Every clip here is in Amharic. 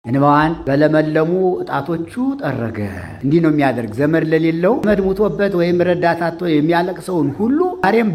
እንባዋን በለመለሙ ጣቶቹ ጠረገ። እንዲህ ነው የሚያደርግ። ዘመድ ለሌለው ዘመድ ሙቶበት ወይም ረዳት አጥቶ የሚያለቅሰውን ሁሉ ዛሬም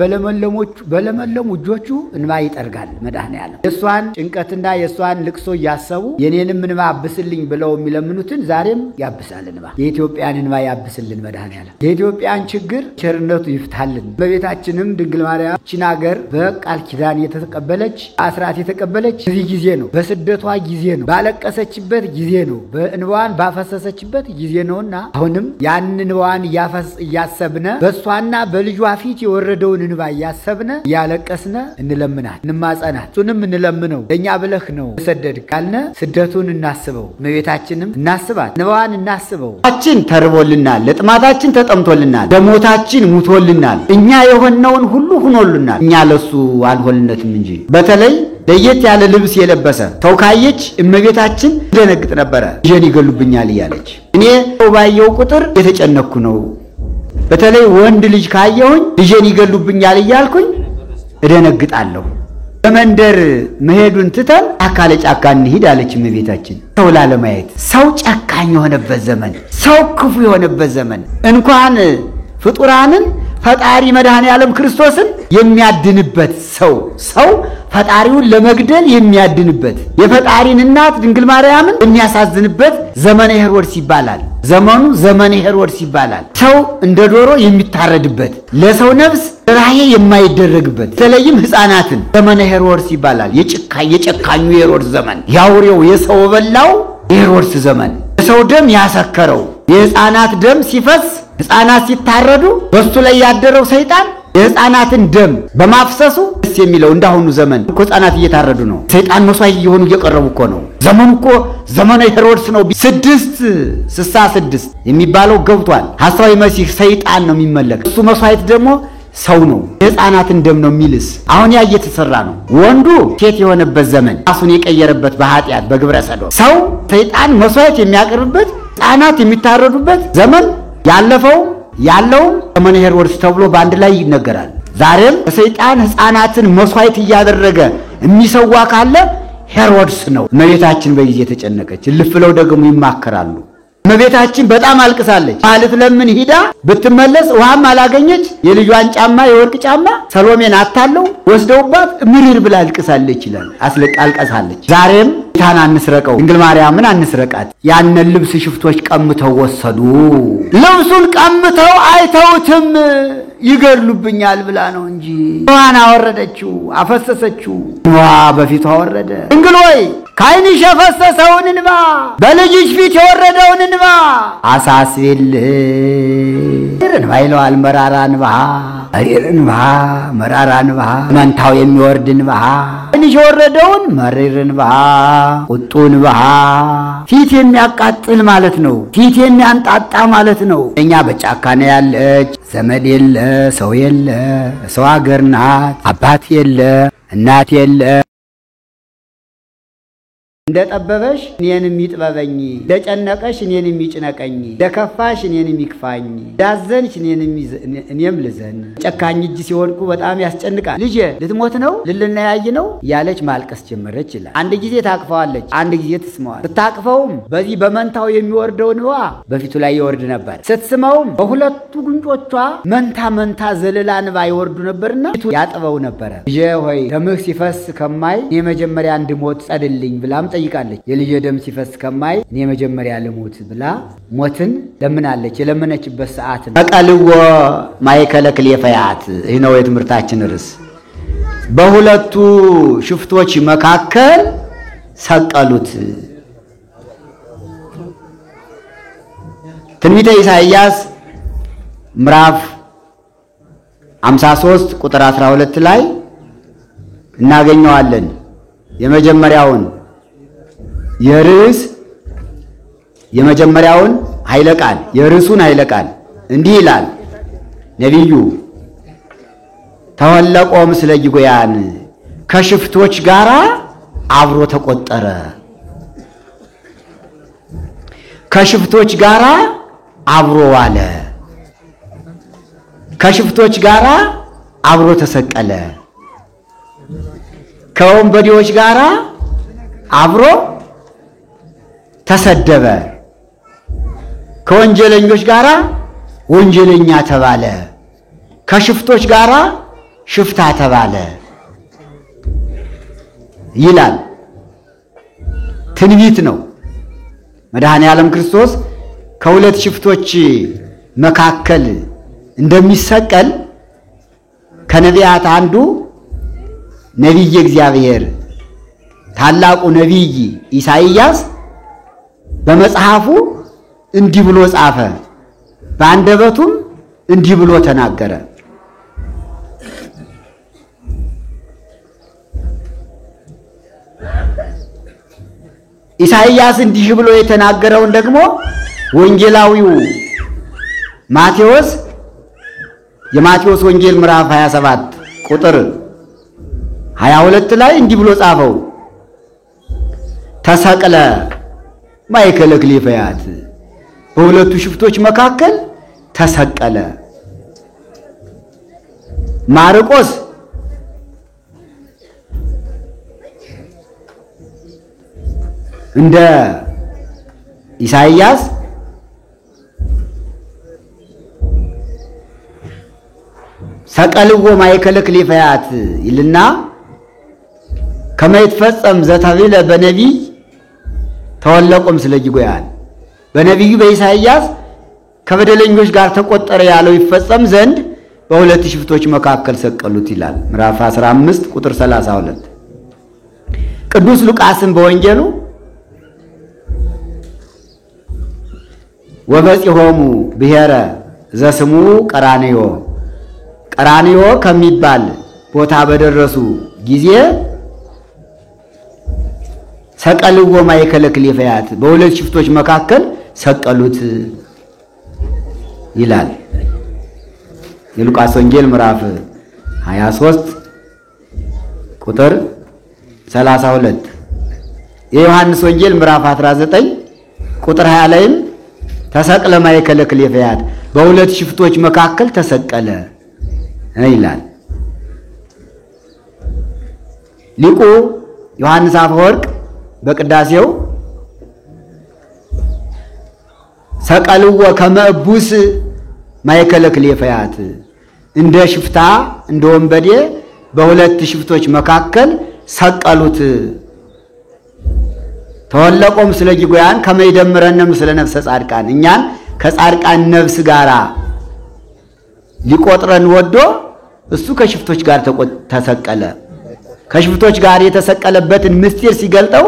በለመለሙ እጆቹ እንባ ይጠርጋል መድኃኔዓለም። የእሷን ጭንቀትና የእሷን ልቅሶ እያሰቡ የኔንም እንባ አብስልኝ ብለው የሚለምኑትን ዛሬም ያብሳል እንባ። የኢትዮጵያን እንባ ያብስልን መድኃኔዓለም። የኢትዮጵያን ችግር ቸርነቱ ይፍታልን። በቤታችንም ድንግል ማርያም ይህችን ሀገር በቃል ኪዳን የተቀበለች አስራት የተቀበለች በዚህ ጊዜ ነው። በስደቷ ጊዜ ነው። ባለቀሰችበት ጊዜ ነው። በእንባዋን ባፈሰሰችበት ጊዜ ነውና አሁንም ያን እንባዋን እያሰብነ በእሷና በልጇ ፊት የወረደውን እንባ እያሰብነ እያለቀስነ እንለምናት እንማጸናት። እሱንም እንለምነው ለእኛ ብለህ ነው ሰደድ ካልነ ስደቱን እናስበው። እመቤታችንም እናስባት፣ እንባዋን እናስበው። ችን ተርቦልናል፣ ለጥማታችን ተጠምቶልናል፣ ለሞታችን ሙቶልናል፣ እኛ የሆነውን ሁሉ ሆኖልናል። እኛ ለሱ አልሆንነትም እንጂ በተለይ ለየት ያለ ልብስ የለበሰ ሰው ካየች እመቤታችን ደነግጥ ነበረ። ልጄን ይገሉብኛል እያለች እኔ ባየው ቁጥር የተጨነኩ ነው። በተለይ ወንድ ልጅ ካየሁኝ ልጄን ይገሉብኛል እያልኩኝ እደነግጣለሁ። በመንደር መሄዱን ትተን አካለ ጫካ እንሂድ አለች እመቤታችን። ሰው ላለማየት ሰው ጨካኝ የሆነበት ዘመን፣ ሰው ክፉ የሆነበት ዘመን እንኳን ፍጡራንን ፈጣሪ መድኃኔዓለም ክርስቶስን የሚያድንበት ሰው ፈጣሪውን ለመግደል የሚያድንበት የፈጣሪን እናት ድንግል ማርያምን የሚያሳዝንበት ዘመነ ሄሮድስ ይባላል። ዘመኑ ዘመነ ሄሮድስ ይባላል። ሰው እንደ ዶሮ የሚታረድበት ለሰው ነፍስ ራዬ የማይደረግበት በተለይም ሕፃናትን ዘመነ ሄሮድስ ይባላል። የጨካኙ ሄሮድስ ዘመን፣ ያውሬው የሰው በላው ሄሮድስ ዘመን፣ የሰው ደም ያሰከረው የሕፃናት ደም ሲፈስ ሕፃናት ሲታረዱ በሱ ላይ ያደረው ሰይጣን የሕፃናትን ደም በማፍሰሱ ደስ የሚለው እንዳሁኑ ዘመን እኮ ሕፃናት እየታረዱ ነው። ሰይጣን መስዋዕት እየሆኑ እየቀረቡ እኮ ነው። ዘመኑ እኮ ዘመነ ሄሮድስ ነው። 666 የሚባለው ገብቷል። ሐሳዊ መሲህ ሰይጣን ነው የሚመለክ። እሱ መስዋዕት ደግሞ ሰው ነው። የሕፃናትን ደም ነው የሚልስ። አሁን ያ እየተሰራ ነው። ወንዱ ሴት የሆነበት ዘመን ራሱን የቀየረበት በኃጢአት በግብረ ሰዶም ሰው ሰይጣን መስዋዕት የሚያቀርብበት ሕፃናት የሚታረዱበት ዘመን ያለው ዘመነ ሄሮድስ ተብሎ በአንድ ላይ ይነገራል። ዛሬም ሰይጣን ሕፃናትን መስዋዕት እያደረገ የሚሰዋ ካለ ሄሮድስ ነው። እመቤታችን በጊዜ ተጨነቀች። ልፍለው ደግሞ ይማከራሉ። እመቤታችን በጣም አልቅሳለች። ማለት ለምን ሂዳ ብትመለስ ውሃም አላገኘች። የልጇን ጫማ የወርቅ ጫማ ሰሎሜን አታለው ወስደውባት ምርር ብላ አልቅሳለች ይላል። አልቀሳለች። ዛሬም ጌታን አንስረቀው፣ ድንግል ማርያምን አንስረቃት። ያንን ልብስ ሽፍቶች ቀምተው ወሰዱ። ልብሱን ቀምተው አይተውትም ይገሉብኛል ብላ ነው እንጂ ውሃን አወረደችው፣ አፈሰሰችው። ውሃ በፊቷ ወረደ። ድንግል ሆይ ከዓይንሽ የፈሰሰውን እንባ በልጅሽ ፊት የወረደውን እንባ አሳስቢልኝ። እንባ ይለዋል። መራራ እንባ፣ እንባ፣ መራራ እንባ፣ መንታው የሚወርድ እንባ፣ ዓይንሽ የወረደውን መሪር እንባ፣ ቁጡ እንባ፣ ፊት የሚያቃጥል ማለት ነው። ፊት የሚያንጣጣ ማለት ነው። እኛ በጫካ ነው ያለች፣ ዘመድ የለ፣ ሰው የለ፣ ሰው ሀገር ናት። አባት የለ፣ እናት የለ። እንደጠበበሽ እኔንም ይጥበበኝ፣ እንደጨነቀሽ እኔንም ይጭነቀኝ፣ እንደከፋሽ እኔንም ይክፋኝ፣ እንዳዘንሽ እኔም ልዘን። ጨካኝ እጅ ሲወድቁ በጣም ያስጨንቃል። ልጄ ልትሞት ነው ልልናያይ ነው ያለች ማልቀስ ጀመረች ይላል። አንድ ጊዜ ታቅፈዋለች፣ አንድ ጊዜ ትስመዋል። ስታቅፈውም በዚህ በመንታው የሚወርደው እንባ በፊቱ ላይ ይወርድ ነበር። ስትስመውም በሁለቱ ጉንጮቿ መንታ ዘለላ እንባ ይወርዱ ነበርና ፊቱ ያጥበው ነበረ። ልጄ ሆይ ደምህ ሲፈስ ከማይ እኔ መጀመሪያ እንድሞት ጸድልኝ ብላም ጠይቃለች። የልጄ ደም ሲፈስ ከማይ እኔ መጀመሪያ ልሞት ብላ ሞትን ለምናለች። የለመነችበት ሰዓት ነው። በቀልዎ ማይከለ ክልኤፈያት። ይህ ነው የትምህርታችን ርዕስ። በሁለቱ ሽፍቶች መካከል ሰቀሉት። ትንቢተ ኢሳይያስ ምዕራፍ 53 ቁጥር 12 ላይ እናገኘዋለን። የመጀመሪያውን ኃይለ ቃል የርዕሱን ኃይለ ቃል እንዲህ ይላል ነቢዩ ተወለቆ ምስለ ይጎያን ከሽፍቶች ጋራ አብሮ ተቆጠረ። ከሽፍቶች ጋራ አብሮ ዋለ። ከሽፍቶች ጋራ አብሮ ተሰቀለ። ከወንበዴዎች ጋራ አብሮ ተሰደበ። ከወንጀለኞች ጋራ ወንጀለኛ ተባለ። ከሽፍቶች ጋራ ሽፍታ ተባለ ይላል። ትንቢት ነው። መድኃኔ ዓለም ክርስቶስ ከሁለት ሽፍቶች መካከል እንደሚሰቀል ከነቢያት አንዱ ነቢየ እግዚአብሔር ታላቁ ነቢይ ኢሳይያስ በመጽሐፉ እንዲህ ብሎ ጻፈ፣ በአንደበቱም እንዲህ ብሎ ተናገረ። ኢሳይያስ እንዲህ ብሎ የተናገረውን ደግሞ ወንጌላዊው ማቴዎስ የማቴዎስ ወንጌል ምዕራፍ 27 ቁጥር 22 ላይ እንዲህ ብሎ ጻፈው፣ ተሰቅለ ማእከለ ክሊፈያት፣ በሁለቱ ሽፍቶች መካከል ተሰቀለ። ማርቆስ እንደ ኢሳይያስ ሰቀልዎ ማእከለ ክሊፈያት ይልና ከመይትፈጸም ዘተብለ በነቢይ ተወለቆም ስለጅጎያን፣ በነቢዩ በኢሳይያስ ከበደለኞች ጋር ተቆጠረ ያለው ይፈጸም ዘንድ በሁለት ሽፍቶች መካከል ሰቀሉት ይላል። ምዕራፍ 15 ቁጥር 32። ቅዱስ ሉቃስም በወንጌሉ ወበጺሖሙ ብሔረ ዘስሙ ቀራንዮ፣ ቀራንዮ ከሚባል ቦታ በደረሱ ጊዜ ሰቀልዎ ማእከለ ክሊፈያት፣ በሁለት ሽፍቶች መካከል ሰቀሉት ይላል። የሉቃስ ወንጌል ምዕራፍ 23 ቁጥር 32። የዮሐንስ ወንጌል ምዕራፍ 19 ቁጥር 20 ላይም ተሰቅለ ማእከለ ክሊፈያት፣ በሁለት ሽፍቶች መካከል ተሰቀለ ይላል። ሊቁ ዮሐንስ አፈወርቅ በቅዳሴው ሰቀልዎ ከመ እቡስ ማእከለ ክሊፈያት፣ እንደ ሽፍታ እንደ ወንበዴ በሁለት ሽፍቶች መካከል ሰቀሉት። ተወለቆም ስለ ጅጎያን ከመይደምረንም ስለ ነፍሰ ጻድቃን፣ እኛን ከጻድቃን ነፍስ ጋራ ሊቆጥረን ወዶ እሱ ከሽፍቶች ጋር ተሰቀለ። ከሽፍቶች ጋር የተሰቀለበትን ምስጢር ሲገልጠው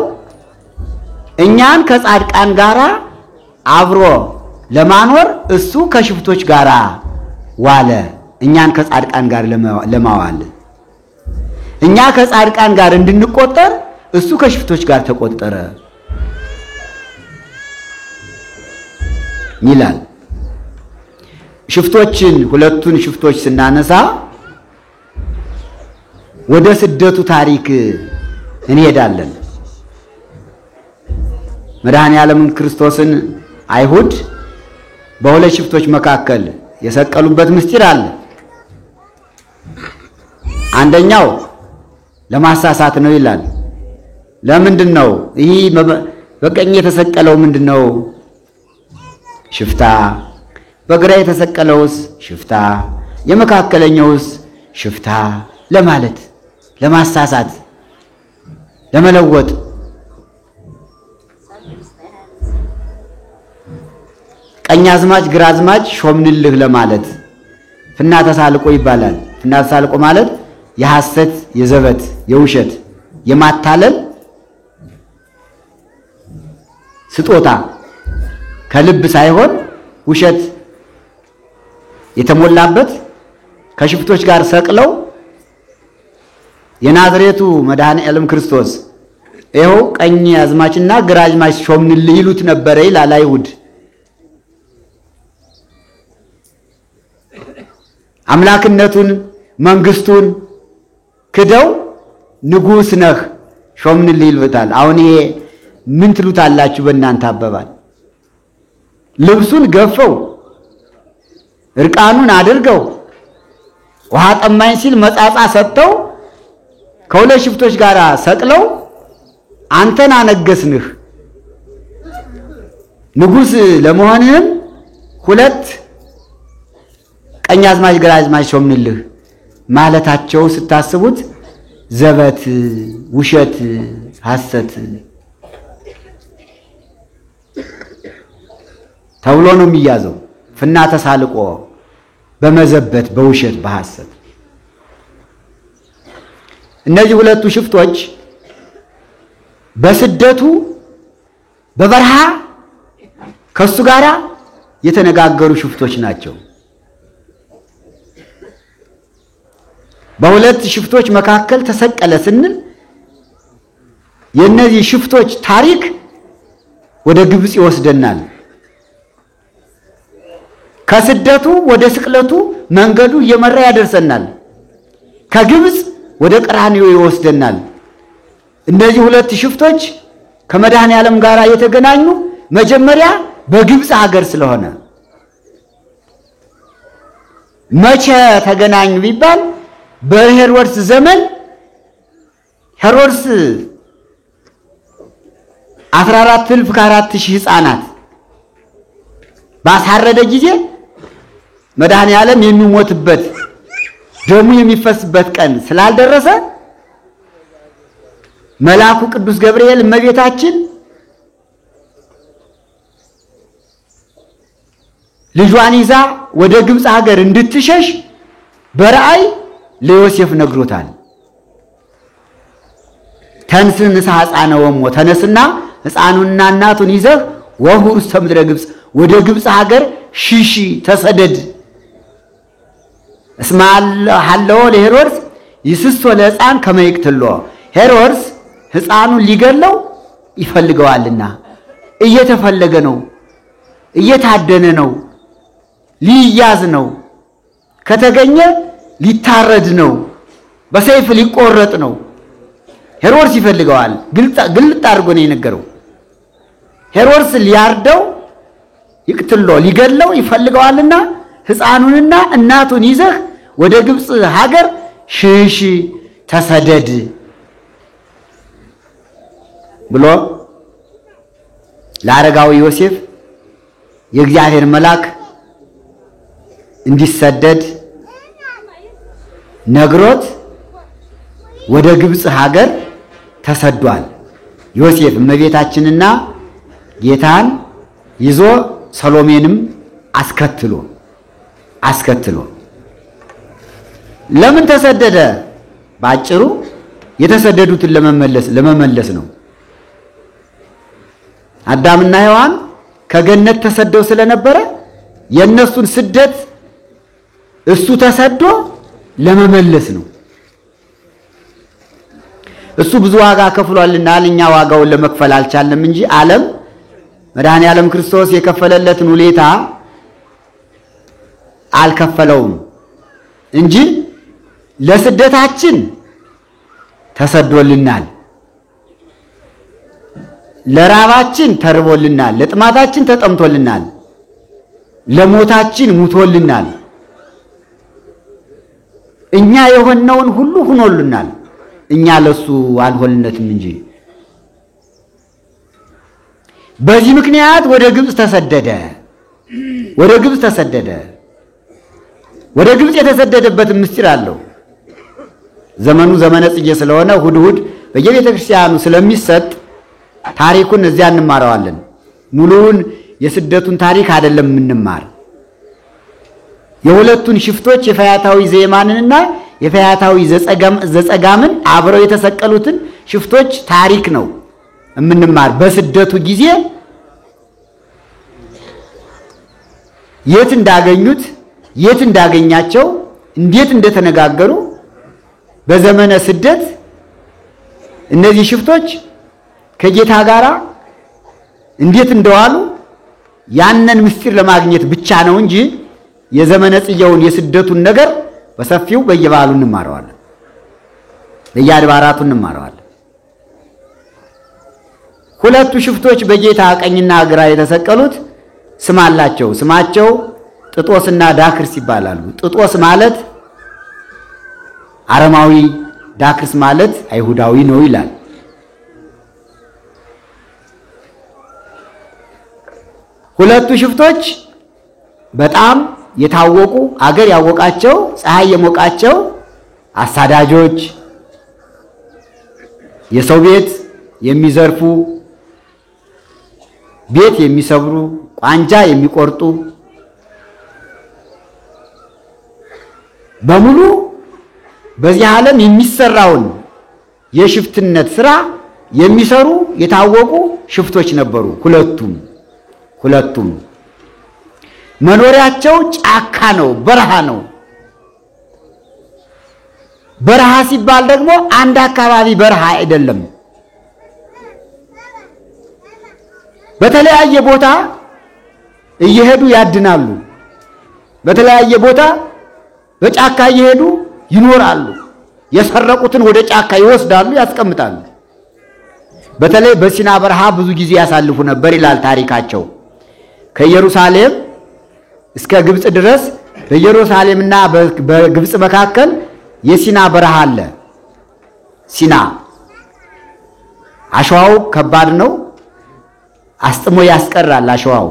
እኛን ከጻድቃን ጋራ አብሮ ለማኖር እሱ ከሽፍቶች ጋር ዋለ። እኛን ከጻድቃን ጋር ለማዋል እኛ ከጻድቃን ጋር እንድንቆጠር እሱ ከሽፍቶች ጋር ተቆጠረ ይላል። ሽፍቶችን ሁለቱን ሽፍቶች ስናነሳ ወደ ስደቱ ታሪክ እንሄዳለን። መድኃኔ ዓለም ክርስቶስን አይሁድ በሁለት ሽፍቶች መካከል የሰቀሉበት ምስጢር አለ። አንደኛው ለማሳሳት ነው ይላል። ለምንድን ነው ይህ በቀኝ የተሰቀለው? ምንድነው? ሽፍታ። በግራ የተሰቀለውስ ሽፍታ፣ የመካከለኛውስ ሽፍታ ለማለት፣ ለማሳሳት፣ ለመለወጥ። ቀኛዝማች ግራዝማች ሾምንልህ ለማለት ፍና ተሳልቆ ይባላል። ፍና ተሳልቆ ማለት የሐሰት፣ የዘበት፣ የውሸት፣ የማታለል ስጦታ ከልብ ሳይሆን ውሸት የተሞላበት ከሽፍቶች ጋር ሰቅለው የናዝሬቱ መድኃኔ ዓለም ክርስቶስ ይኸው ቀኝ አዝማችና ግራ አዝማች ሾምንልህ ይሉት ነበረ ይላል አይሁድ። አምላክነቱን መንግስቱን ክደው ንጉስ ነህ ሾምንልህ ይሉታል። አሁን ይሄ ምን ትሉታላችሁ በእናንተ አባባል? ልብሱን ገፈው እርቃኑን አድርገው ውሃ ጠማኝ ሲል መጻጻ ሰጥተው ከሁለት ሽፍቶች ጋር ሰቅለው አንተን አነገስንህ ንጉሥ ለመሆንህም 2 ቀኛዝማች ግራዝማች ሾምንልህ ማለታቸው ስታስቡት ዘበት፣ ውሸት፣ ሐሰት ተብሎ ነው የሚያዘው። ፍና ተሳልቆ በመዘበት በውሸት በሐሰት። እነዚህ 2ቱ ሽፍቶች በስደቱ በበረሃ ከሱ ጋር የተነጋገሩ ሽፍቶች ናቸው። በ2 ሽፍቶች መካከል ተሰቀለ ስንል የእነዚህ ሽፍቶች ታሪክ ወደ ግብጽ ይወስደናል። ከስደቱ ወደ ስቅለቱ መንገዱ እየመራ ያደርሰናል። ከግብጽ ወደ ቀራንዮ ይወስደናል። እነዚህ 2 ሽፍቶች ከመድኃኔ ዓለም ጋር የተገናኙ መጀመሪያ በግብጽ ሀገር ስለሆነ መቼ ተገናኙ ቢባል በሄሮድስ ዘመን ሄሮድስ 14,000 ከ4,000 ሕፃናት ባሳረደ ጊዜ መድኃኔ ዓለም የሚሞትበት ደሙ የሚፈስበት ቀን ስላልደረሰ መልአኩ ቅዱስ ገብርኤል እመቤታችን ልጇን ይዛ ወደ ግብጽ ሀገር እንድትሸሽ በራእይ ለዮሴፍ ነግሮታል። ተንስ ንሳ ሕፃነ ወሞ ተነስና ሕፃኑንና እናቱን ይዘህ ወሁር ውስተ ምድረ ግብጽ ወደ ግብጽ ሀገር ሽሺ ተሰደድ። እስመ ሀለወ ለሄሮድስ ይስሶ ለሕፃን ከመ ይቅትሎ ሄሮድስ ሕፃኑን ሊገለው ይፈልገዋልና እየተፈለገ ነው፣ እየታደነ ነው፣ ሊያዝ ነው፣ ከተገኘ ሊታረድ ነው፣ በሰይፍ ሊቆረጥ ነው። ሄሮድስ ይፈልገዋል። ግልጥ አድርጎ ነው የነገረው። ሄሮድስ ሊያርደው ይቅትሎ ሊገለው ይፈልገዋልና ሕፃኑንና እናቱን ይዘህ ወደ ግብጽ ሀገር ሽሽ ተሰደድ ብሎ ለአረጋዊ ዮሴፍ የእግዚአብሔር መልአክ እንዲሰደድ ነግሮት ወደ ግብጽ ሀገር ተሰዷል። ዮሴፍ እመቤታችንና ጌታን ይዞ ሰሎሜንም አስከትሎ ለምን ተሰደደ? ባጭሩ የተሰደዱትን ለመመለስ ነው። አዳምና ሔዋን ከገነት ተሰደው ስለነበረ የነሱን ስደት እሱ ተሰዶ ለመመለስ ነው። እሱ ብዙ ዋጋ ከፍሏልና እኛ ዋጋውን ለመክፈል አልቻለም እንጂ ዓለም መድኃኔ ዓለም ክርስቶስ የከፈለለትን ውለታ አልከፈለውም እንጂ ለስደታችን ተሰዶልናል፣ ለራባችን ተርቦልናል፣ ለጥማታችን ተጠምቶልናል፣ ለሞታችን ሙቶልናል። እኛ የሆነውን ሁሉ ሆኖልናል። እኛ ለሱ አልሆንነትም እንጂ በዚህ ምክንያት ወደ ግብጽ ተሰደደ። ወደ ግብጽ የተሰደደበት ምስጢር አለው። ዘመኑ ዘመነ ጽጌ ስለሆነ እሑድ በየቤተ ክርስቲያኑ ስለሚሰጥ ታሪኩን እዚያ እንማረዋለን። ሙሉውን የስደቱን ታሪክ አይደለም የምንማር። የሁለቱን ሽፍቶች የፈያታዊ ዘየማንንና የፈያታዊ ዘጸጋምን አብረው የተሰቀሉትን ሽፍቶች ታሪክ ነው የምንማር። በስደቱ ጊዜ የት እንዳገኙት፣ የት እንዳገኛቸው፣ እንዴት እንደተነጋገሩ በዘመነ ስደት እነዚህ ሽፍቶች ከጌታ ጋር እንዴት እንደዋሉ ያንን ምስጢር ለማግኘት ብቻ ነው እንጂ የዘመነ ጽጌውን የስደቱን ነገር በሰፊው በየበዓሉ እንማረዋለን፣ በየአድባራቱ እንማረዋለን። ሁለቱ ሽፍቶች በጌታ ቀኝና ግራ የተሰቀሉት ስም አላቸው። ስማቸው ጥጦስና ዳክርስ ይባላሉ። ጥጦስ ማለት አረማዊ፣ ዳክርስ ማለት አይሁዳዊ ነው ይላል። ሁለቱ ሽፍቶች በጣም የታወቁ አገር ያወቃቸው ፀሐይ የሞቃቸው አሳዳጆች፣ የሰው ቤት የሚዘርፉ፣ ቤት የሚሰብሩ፣ ቋንጃ የሚቆርጡ በሙሉ በዚህ ዓለም የሚሰራውን የሽፍትነት ስራ የሚሰሩ የታወቁ ሽፍቶች ነበሩ። ሁለቱም መኖሪያቸው ጫካ ነው፣ በረሃ ነው። በረሃ ሲባል ደግሞ አንድ አካባቢ በረሃ አይደለም። በተለያየ ቦታ እየሄዱ ያድናሉ። በተለያየ ቦታ በጫካ እየሄዱ ይኖራሉ። የሰረቁትን ወደ ጫካ ይወስዳሉ፣ ያስቀምጣሉ። በተለይ በሲና በረሃ ብዙ ጊዜ ያሳልፉ ነበር ይላል ታሪካቸው። ከኢየሩሳሌም እስከ ግብጽ ድረስ በኢየሩሳሌምና በግብጽ መካከል የሲና በረሃ አለ። ሲና አሸዋው ከባድ ነው፣ አስጥሞ ያስቀራል አሸዋው።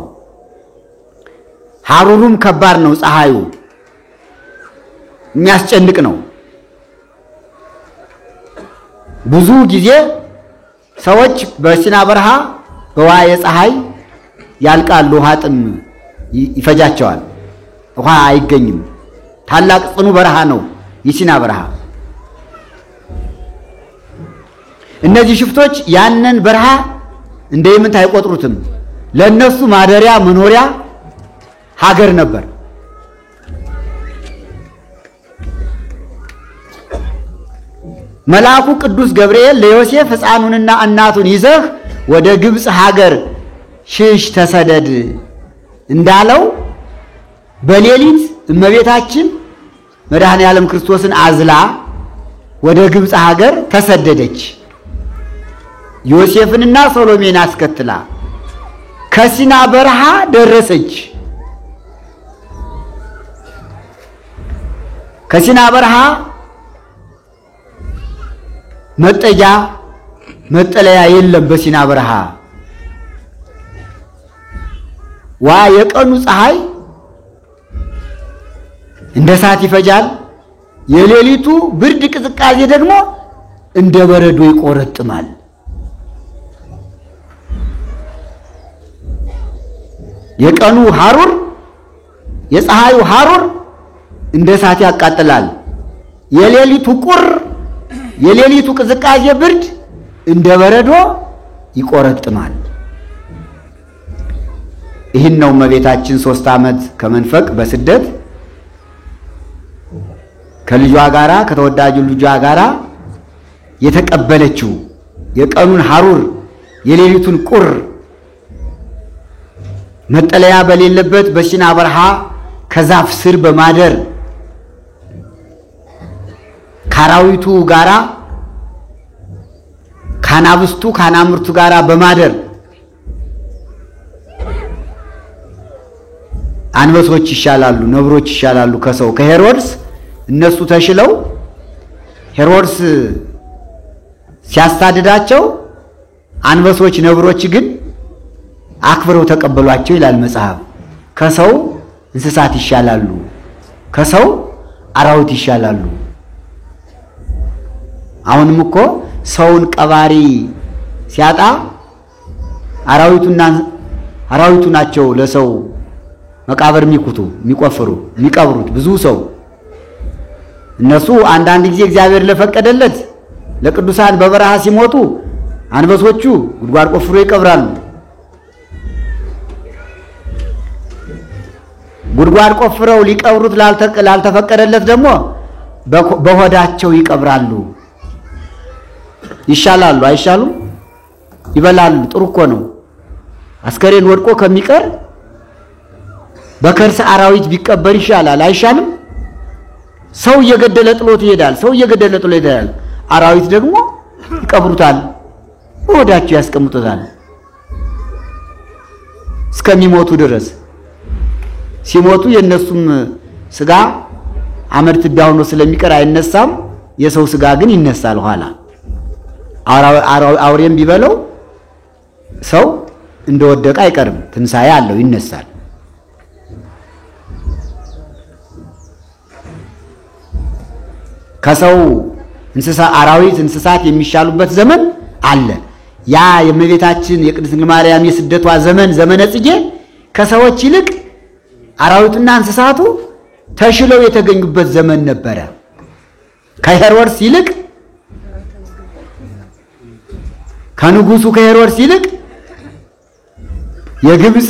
ሐሩሩም ከባድ ነው፣ ፀሐዩ የሚያስጨንቅ ነው። ብዙ ጊዜ ሰዎች በሲና በረሃ በዋየ ፀሐይ ያልቃሉ። ውሃ ጥም ይፈጃቸዋል፣ ውሃ አይገኝም። ታላቅ ጽኑ በረሃ ነው የሲና በረሃ። እነዚህ ሽፍቶች ያንን በረሃ እንደምንት አይቆጥሩትም። ለነሱ ማደሪያ መኖሪያ ሀገር ነበር። መልአኩ ቅዱስ ገብርኤል ለዮሴፍ ሕፃኑንና እናቱን ይዘህ ወደ ግብጽ ሀገር ሽሽ ተሰደድ እንዳለው በሌሊት እመቤታችን መድኃኔ ዓለም ክርስቶስን አዝላ ወደ ግብጽ ሀገር ተሰደደች። ዮሴፍንና ሶሎሜን አስከትላ ከሲና በረሃ ደረሰች። ከሲና በረሃ መጠለያ የለም። በሲና በረሃ የቀኑ ፀሐይ እንደ እሳት ይፈጃል። የሌሊቱ ብርድ ቅዝቃዜ ደግሞ እንደ በረዶ ይቆረጥማል። የቀኑ ሐሩር የፀሐዩ ሐሩር እንደ እሳት ያቃጥላል። የሌሊቱ ቅዝቃዜ ብርድ እንደ በረዶ ይቆረጥማል። ይህን ነው እመቤታችን 3 ዓመት ከመንፈቅ በስደት ከልጇ ጋራ ከተወዳጁ ልጇ ጋራ የተቀበለችው። የቀኑን ሐሩር የሌሊቱን ቁር መጠለያ በሌለበት በሲና በረሃ ከዛፍ ስር በማደር ካራዊቱ ጋራ ካናብስቱ ካናምርቱ ጋራ በማደር አንበሶች ይሻላሉ፣ ነብሮች ይሻላሉ ከሰው ከሄሮድስ እነሱ ተሽለው ሄሮድስ ሲያሳድዳቸው አንበሶች ነብሮች ግን አክብረው ተቀበሏቸው ይላል መጽሐፍ። ከሰው እንስሳት ይሻላሉ፣ ከሰው አራዊት ይሻላሉ። አሁንም እኮ ሰውን ቀባሪ ሲያጣ አራዊቱ ናቸው ለሰው መቃብር የሚቆፍሩ የሚቀብሩት ብዙ ሰው። እነሱ አንዳንድ ጊዜ እግዚአብሔር ለፈቀደለት ለቅዱሳን በበረሃ ሲሞቱ አንበሶቹ ጉድጓድ ቆፍሮ ይቀብራሉ። ጉድጓድ ቆፍረው ሊቀብሩት ላልተፈቀደለት ደግሞ በሆዳቸው ይቀብራሉ። ይሻላሉ አይሻሉም? ይበላሉ። ጥሩ እኮ ነው። አስከሬን ወድቆ ከሚቀር በከርሰ አራዊት ቢቀበር ይሻላል አይሻልም? ሰው እየገደለ ጥሎት ይሄዳል። አራዊት ደግሞ ይቀብሩታል፣ በሆዳቸው ያስቀምጡታል እስከሚሞቱ ድረስ። ሲሞቱ የነሱም ስጋ አመድ ትቢያ ሆኖ ስለሚቀር አይነሳም። የሰው ስጋ ግን ይነሳል ኋላ። አውሬም ቢበለው ሰው እንደወደቀ አይቀርም። ትንሣኤ አለው፣ ይነሳል። ከሰው እንስሳ አራዊት እንስሳት የሚሻሉበት ዘመን አለ። ያ የእመቤታችን የቅድስት ድንግል ማርያም የስደቷ ዘመን ዘመነ ጽጌ ከሰዎች ይልቅ አራዊትና እንስሳቱ ተሽለው የተገኙበት ዘመን ነበረ። ከሄሮድስ ይልቅ ከንጉሱ ከሄሮድስ ይልቅ የግብፅ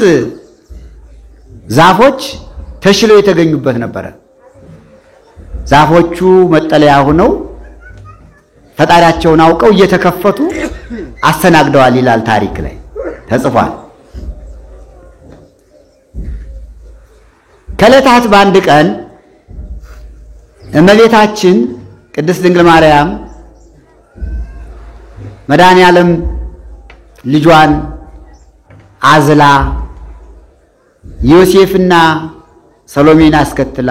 ዛፎች ተሽለው የተገኙበት ነበረ። ዛፎቹ መጠለያ ሆነው ፈጣሪያቸውን አውቀው እየተከፈቱ አስተናግደዋል ይላል ታሪክ ላይ ተጽፏል። ከዕለታት በአንድ ቀን እመቤታችን ቅድስት ድንግል ማርያም መድኃኔዓለም ልጇን አዝላ ዮሴፍና ሰሎሜን አስከትላ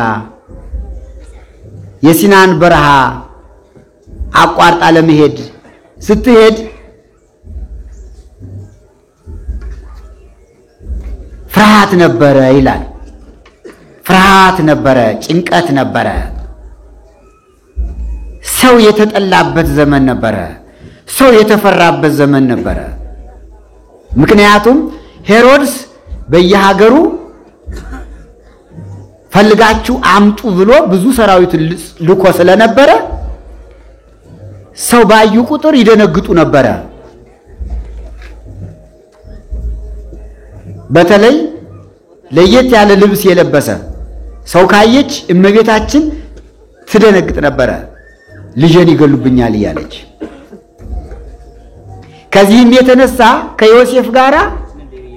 የሲናን በረሃ አቋርጣ ለመሄድ ስትሄድ ፍርሃት ነበረ ይላል። ፍርሃት ነበረ፣ ጭንቀት ነበረ። ሰው የተጠላበት ዘመን ነበረ። ሰው የተፈራበት ዘመን ነበረ። ምክንያቱም ሄሮድስ በየሀገሩ ፈልጋችሁ አምጡ ብሎ ብዙ ሰራዊት ልኮ ስለነበረ ሰው ባዩ ቁጥር ይደነግጡ ነበረ። በተለይ ለየት ያለ ልብስ የለበሰ ሰው ካየች እመቤታችን ትደነግጥ ነበረ፣ ልጄን ይገሉብኛል እያለች። ከዚህም የተነሳ ከዮሴፍ ጋር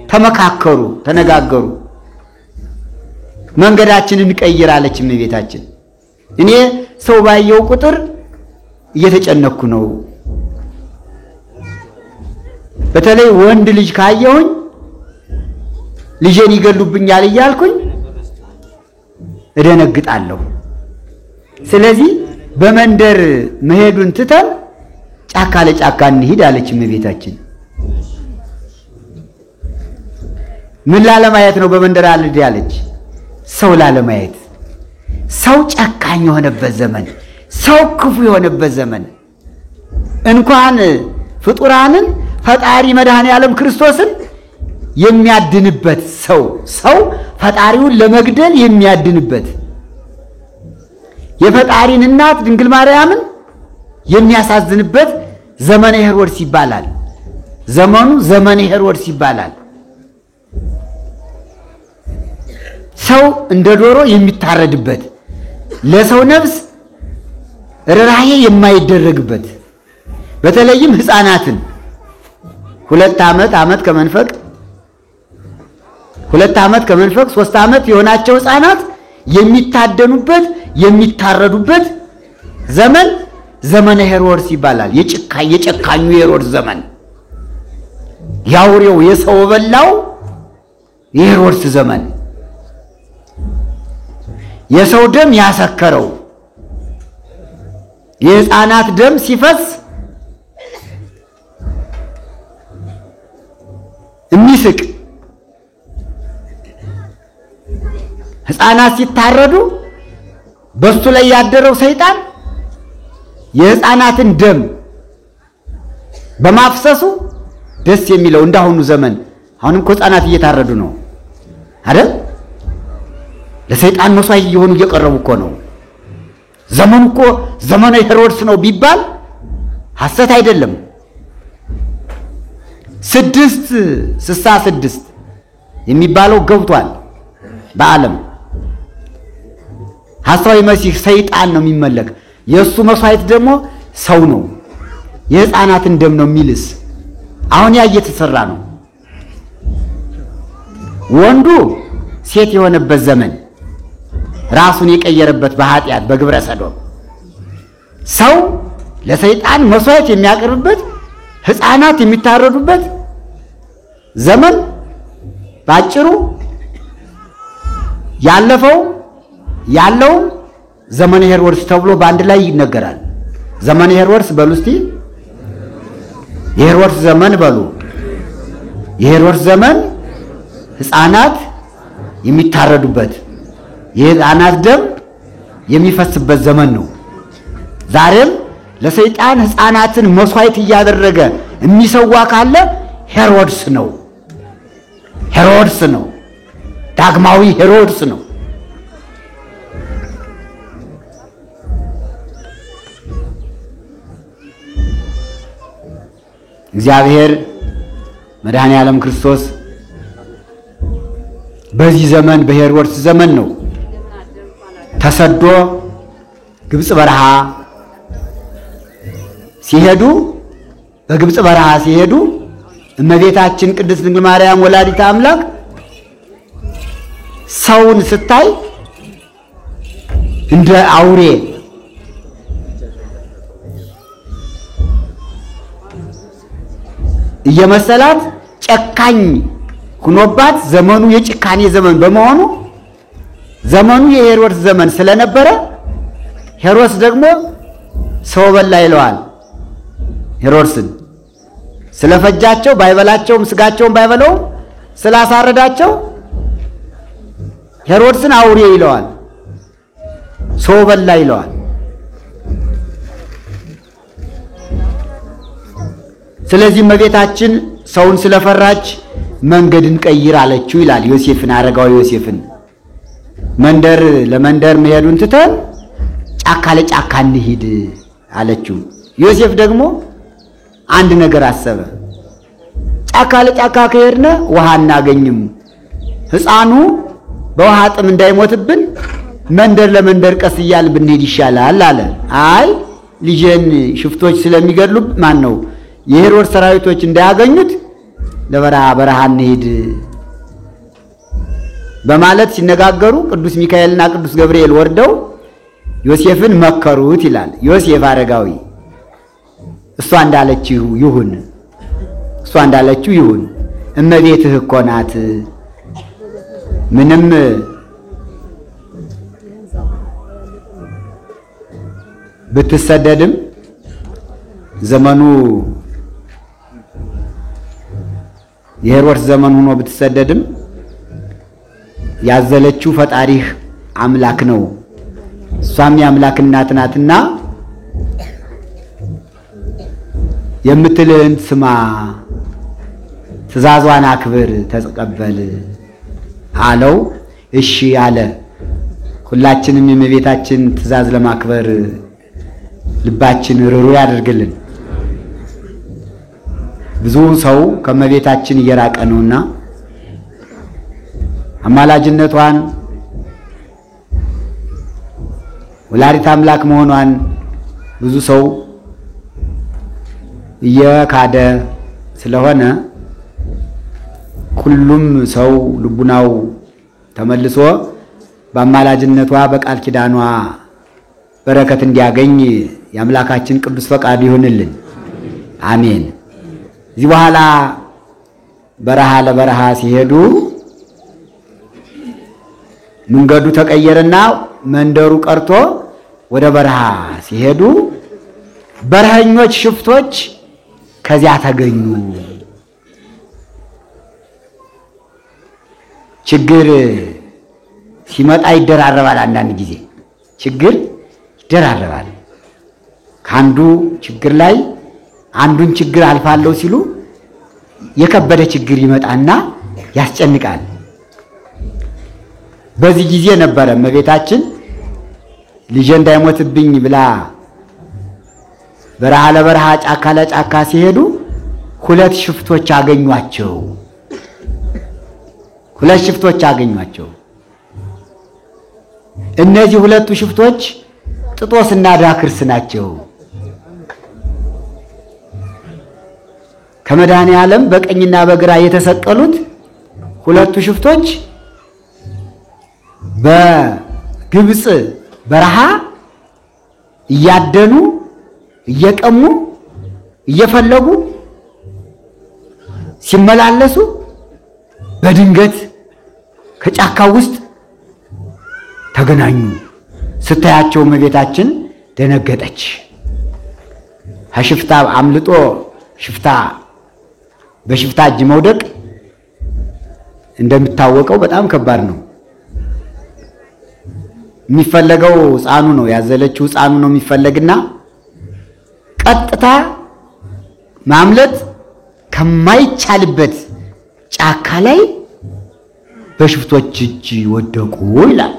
ተመካከሩ፣ ተነጋገሩ። መንገዳችንን እንቀይራለች እመቤታችን። እኔ ሰው ባየው ቁጥር እየተጨነኩ ነው፣ በተለይ ወንድ ልጅ ካየሁኝ ልጄን ይገሉብኛል እያልኩኝ እደነግጣለሁ። ስለዚህ በመንደር መሄዱን ትተን ጫካ ለጫካ እንሂድ አለች እመቤታችን። ምን ላለማየት ነው በመንደር አልሄድ ያለች? ሰው ላለማየት። ሰው ጨካኝ የሆነበት ዘመን፣ ሰው ክፉ የሆነበት ዘመን፣ እንኳን ፍጡራንን ፈጣሪ መድኃኔዓለም ክርስቶስን የሚያድንበት ሰው ፈጣሪውን ለመግደል የሚያድንበት የፈጣሪን እናት ድንግል ማርያምን የሚያሳዝንበት ዘመነ ሄሮድስ ይባላል። ዘመኑ ዘመነ ሄሮድስ ይባላል። ሰው እንደ ዶሮ የሚታረድበት፣ ለሰው ነፍስ ርኅራኄ የማይደረግበት፣ በተለይም ሕፃናትን 2 ዓመት ከመንፈቅ 3 ዓመት የሆናቸው ሕፃናት የሚታደኑበት የሚታረዱበት ዘመን ዘመነ ሄሮድስ ይባላል። የጨካኙ ሄሮድስ ዘመን፣ ያውሬው የሰው በላው የሄሮድስ ዘመን፣ የሰው ደም ያሰከረው የሕፃናት ደም ሲፈስ የሚስቅ፣ ሕፃናት ሲታረዱ በሱ ላይ ያደረው ሰይጣን የሕፃናትን ደም በማፍሰሱ ደስ የሚለው እንዳሁኑ ዘመን። አሁንም እኮ ሕፃናት እየታረዱ ነው አይደል? ለሰይጣን መስዋዕት እየሆኑ እየቀረቡ እኮ ነው። ዘመኑ እኮ ዘመነ ሄሮድስ ነው ቢባል ሐሰት አይደለም። 666 የሚባለው ገብቷል በዓለም። ሐሳዊ መሲህ ሰይጣን ነው የሚመለክ። የእሱ መስዋዕት ደግሞ ሰው ነው፣ የሕፃናትን ደም ነው የሚልስ። አሁን ያ እየተሰራ ነው። ወንዱ ሴት የሆነበት ዘመን፣ ራሱን የቀየረበት በኃጢአት በግብረ ሰዶም፣ ሰው ለሰይጣን መስዋዕት የሚያቀርብበት፣ ሕፃናት የሚታረዱበት ዘመን ባጭሩ ያለው ዘመነ ሄሮድስ ተብሎ በአንድ ላይ ይነገራል። ዘመነ ሄሮድስ በሉ እስቲ፣ የሄሮድስ ዘመን በሉ። የሄሮድስ ዘመን ሕፃናት የሚታረዱበት የሕፃናት ደም የሚፈስበት ዘመን ነው። ዛሬም ለሰይጣን ሕፃናትን መስዋዕት እያደረገ የሚሰዋ ካለ ሄሮድስ ነው። ሄሮድስ ነው። ዳግማዊ ሄሮድስ ነው። እግዚአብሔር መድኃኔ ዓለም ክርስቶስ በዚህ ዘመን በሄሮድስ ዘመን ነው ተሰዶ ግብጽ በረሃ ሲሄዱ በግብጽ በረሃ ሲሄዱ እመቤታችን ቅድስት ድንግል ማርያም ወላዲተ አምላክ ሰውን ስታይ እንደ አውሬ እየመሰላት ጨካኝ ሁኖባት ዘመኑ የጭካኔ ዘመን በመሆኑ ዘመኑ የሄሮድስ ዘመን ስለነበረ ሄሮድስ ደግሞ ሰው በላ ይለዋል። ሄሮድስን ስለፈጃቸው ባይበላቸውም ስጋቸውን ባይበላው ስላሳረዳቸው ሄሮድስን አውሬ ይለዋል፣ ሰው በላ ይለዋል። ስለዚህ እመቤታችን ሰውን ስለፈራች መንገድን ቀይር አለችው ይላል ዮሴፍን፣ አረጋዊ ዮሴፍን። መንደር ለመንደር መሄዱን ትተን ጫካ ለጫካ እንሂድ አለችው። ዮሴፍ ደግሞ አንድ ነገር አሰበ። ጫካ ለጫካ ከሄድን ውሃ እናገኝም፣ ሕፃኑ በውሃ ጥም እንዳይሞትብን መንደር ለመንደር ቀስ እያልን ብንሄድ ይሻላል አለ። አይ ልጄን ሽፍቶች ስለሚገድሉ ማን ነው የሄሮድስ ሰራዊቶች እንዳያገኙት ለበረሃ እንሂድ በማለት ሲነጋገሩ ቅዱስ ሚካኤልና ቅዱስ ገብርኤል ወርደው ዮሴፍን መከሩት ይላል። ዮሴፍ አረጋዊ እሷ እንዳለችው ይሁን፣ እሷ እንዳለችው ይሁን፣ እመቤትህ እኮ ናት፣ ምንም ብትሰደድም ዘመኑ የሄሮድስ ዘመን ሆኖ ብትሰደድም ያዘለችው ፈጣሪህ አምላክ ነው፣ እሷም የአምላክ እናት ናትና የምትልህን ስማ፣ ትእዛዟን አክብር፣ ተቀበል አለው። እሺ አለ። ሁላችንም የእመቤታችን ትእዛዝ ለማክበር ልባችን ርኅሩኅ ያደርግልን። ብዙ ሰው ከእመቤታችን እየራቀ ነውና አማላጅነቷን ወላዲተ አምላክ መሆኗን ብዙ ሰው እየካደ ስለሆነ ሁሉም ሰው ልቡናው ተመልሶ በአማላጅነቷ በቃል ኪዳኗ በረከት እንዲያገኝ የአምላካችን ቅዱስ ፈቃድ ይሁንልን። አሜን። እዚህ በኋላ በረሃ ለበረሃ ሲሄዱ መንገዱ ተቀየረና መንደሩ ቀርቶ ወደ በረሃ ሲሄዱ በረሃኞች ሽፍቶች ከዚያ ተገኙ። ችግር ሲመጣ ይደራረባል። አንዳንድ ጊዜ ችግር ይደራረባል። ከአንዱ ችግር ላይ አንዱን ችግር አልፋለሁ ሲሉ የከበደ ችግር ይመጣና ያስጨንቃል። በዚህ ጊዜ ነበረ እመቤታችን ልጄ እንዳይሞትብኝ ብላ በረሃ ለበረሃ ጫካ ለጫካ ሲሄዱ ሁለት ሽፍቶች አገኟቸው። ሁለት ሽፍቶች አገኟቸው። እነዚህ ሁለቱ ሽፍቶች ጥጦስና ዳክርስ ናቸው። ከመድኃኔ ዓለም በቀኝና በግራ የተሰቀሉት ሁለቱ ሽፍቶች በግብጽ በረሃ እያደኑ እየቀሙ እየፈለጉ ሲመላለሱ በድንገት ከጫካው ውስጥ ተገናኙ። ስታያቸው እመቤታችን ደነገጠች። ከሽፍታ አምልጦ ሽፍታ በሽፍታ እጅ መውደቅ እንደምታወቀው በጣም ከባድ ነው። የሚፈለገው ሕፃኑ ነው፣ ያዘለችው ሕፃኑ ነው የሚፈለግና ቀጥታ ማምለጥ ከማይቻልበት ጫካ ላይ በሽፍቶች እጅ ወደቁ ይላል።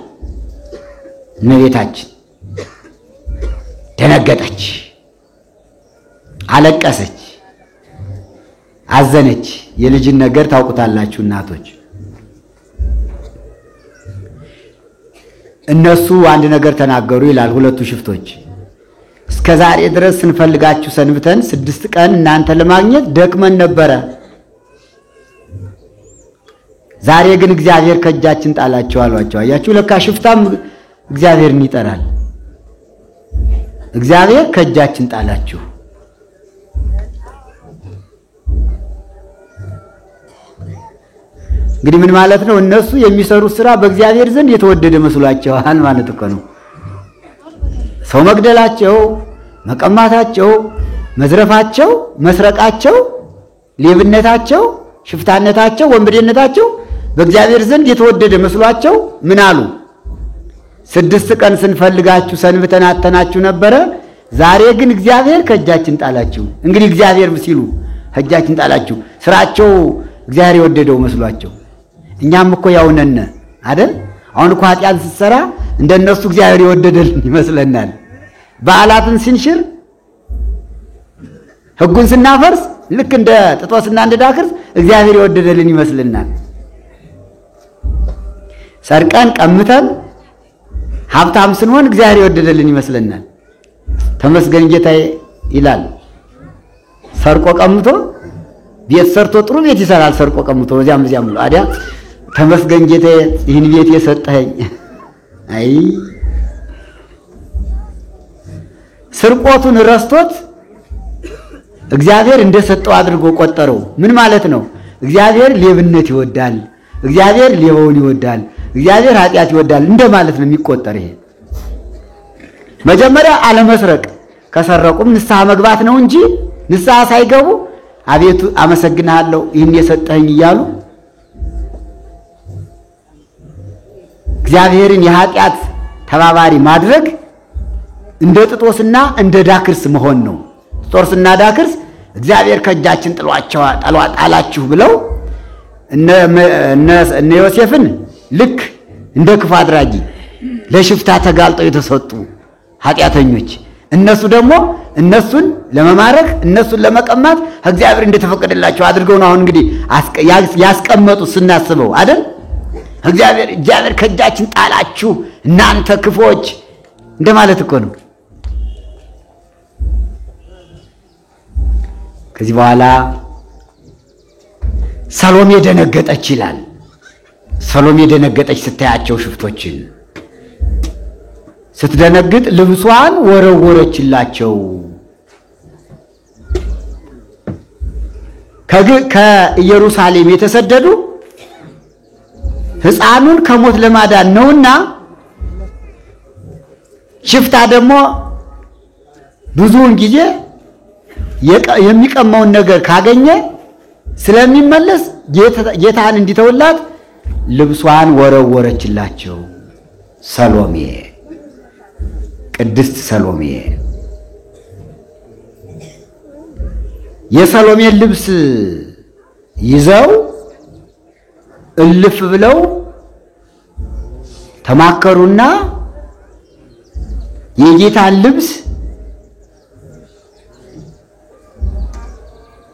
እመቤታችን ደነገጠች፣ አለቀሰች፣ አዘነች። የልጅን ነገር ታውቁታላችሁ እናቶች። እነሱ አንድ ነገር ተናገሩ ይላል ሁለቱ ሽፍቶች። እስከ ዛሬ ድረስ ስንፈልጋችሁ ሰንብተን 6 ቀን እናንተ ለማግኘት ደክመን ነበረ። ዛሬ ግን እግዚአብሔር ከእጃችን ጣላቸው አሏቸው። አያችሁ፣ ለካ ሽፍታም እግዚአብሔርን ይጠራል። እግዚአብሔር ከእጃችን ጣላችሁ። እንግዲህ ምን ማለት ነው? እነሱ የሚሰሩት ስራ በእግዚአብሔር ዘንድ የተወደደ መስሏቸዋል ማለት እኮ ነው። ሰው መግደላቸው፣ መቀማታቸው፣ መዝረፋቸው፣ መስረቃቸው፣ ሌብነታቸው፣ ሽፍታነታቸው፣ ወንበዴነታቸው በእግዚአብሔር ዘንድ የተወደደ መስሏቸው ምን አሉ? 6 ቀን ስንፈልጋችሁ ሰንብተን አጥተናችሁ ነበረ። ዛሬ ግን እግዚአብሔር ከእጃችን ጣላችሁ። እንግዲህ እግዚአብሔር ሲሉ ከእጃችን ጣላችሁ፣ ስራቸው እግዚአብሔር የወደደው መስሏቸው። እኛም እኮ ያው ነን አይደል? አሁን እኮ ኃጢአት ስትሰራ እንደነሱ እግዚአብሔር የወደደልን ይመስለናል። በዓላትን ስንሽር፣ ሕጉን ስናፈርስ ልክ እንደ ጥጦስና እንደ ዳክርስ እግዚአብሔር የወደደልን ይመስልናል። ሰርቀን ቀምተን ሀብታም ስንሆን እግዚአብሔር የወደደልን ይመስለናል። ተመስገን ጌታዬ ይላል። ሰርቆ ቀምቶ ቤት ሰርቶ ጥሩ ቤት ይሰራል። ሰርቆ ቀምቶ በዚያም ብሎ አዲያ ተመስገን ጌታዬ ይህን ቤት የሰጠኸኝ። አይ ስርቆቱን ረስቶት እግዚአብሔር እንደሰጠው አድርጎ ቆጠረው። ምን ማለት ነው? እግዚአብሔር ሌብነት ይወዳል፣ እግዚአብሔር ሌባውን ይወዳል፣ እግዚአብሔር ኃጢአት ይወዳል እንደማለት ነው የሚቆጠር። ይሄ መጀመሪያ አለመስረቅ፣ ከሰረቁም ንስሐ መግባት ነው እንጂ ንስሐ ሳይገቡ አቤቱ አመሰግናለሁ ይህን የሰጠኸኝ እያሉ እግዚአብሔርን የኃጢአት ተባባሪ ማድረግ እንደ ጥጦስና እንደ ዳክርስ መሆን ነው። ጥጦስና ዳክርስ እግዚአብሔር ከእጃችን ጣላችሁ ብለው እነ ዮሴፍን ልክ እንደ ክፉ አድራጊ ለሽፍታ ተጋልጠው የተሰጡ ኃጢአተኞች፣ እነሱ ደግሞ እነሱን ለመማረክ እነሱን ለመቀማት እግዚአብሔር እንደተፈቀደላቸው አድርገው ነው አሁን እንግዲህ ያስቀመጡ ስናስበው አይደል? እግዚአብሔር ከእጃችን ጣላችሁ እናንተ ክፎች እንደማለት እኮ ነው። ከዚህ በኋላ ሰሎሜ ደነገጠች ይላል። ሰሎሜ ደነገጠች ስታያቸው ሽፍቶችን። ስትደነግጥ ልብሷን ወረወረችላቸው። ከኢየሩሳሌም የተሰደዱ ሕፃኑን ከሞት ለማዳን ነውና ሽፍታ ደግሞ ብዙውን ጊዜ የሚቀማውን ነገር ካገኘ ስለሚመለስ ጌታን እንዲተውላት ልብሷን ወረወረችላቸው። ሰሎሜ፣ ቅድስት ሰሎሜ የሰሎሜን ልብስ ይዘው እልፍ ብለው ተማከሩና የጌታን ልብስ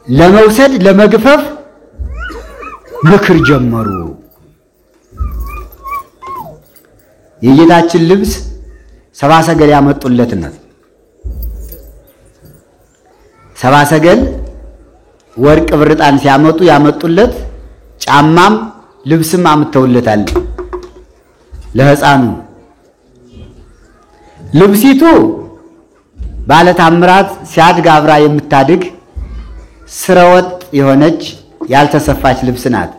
ለመውሰድ ለመግፈፍ ምክር ጀመሩ። የጌታችን ልብስ ሰብአ ሰገል ያመጡለት ነው። ሰብአ ሰገል ወርቅ ብርጣን ሲያመጡ ያመጡለት ጫማም ልብስም አምጥተውለታል ለሕፃኑ። ልብሲቱ ባለ ታምራት ሲያድግ አብራ የምታድግ ስረወጥ የሆነች ያልተሰፋች ልብስ ናት።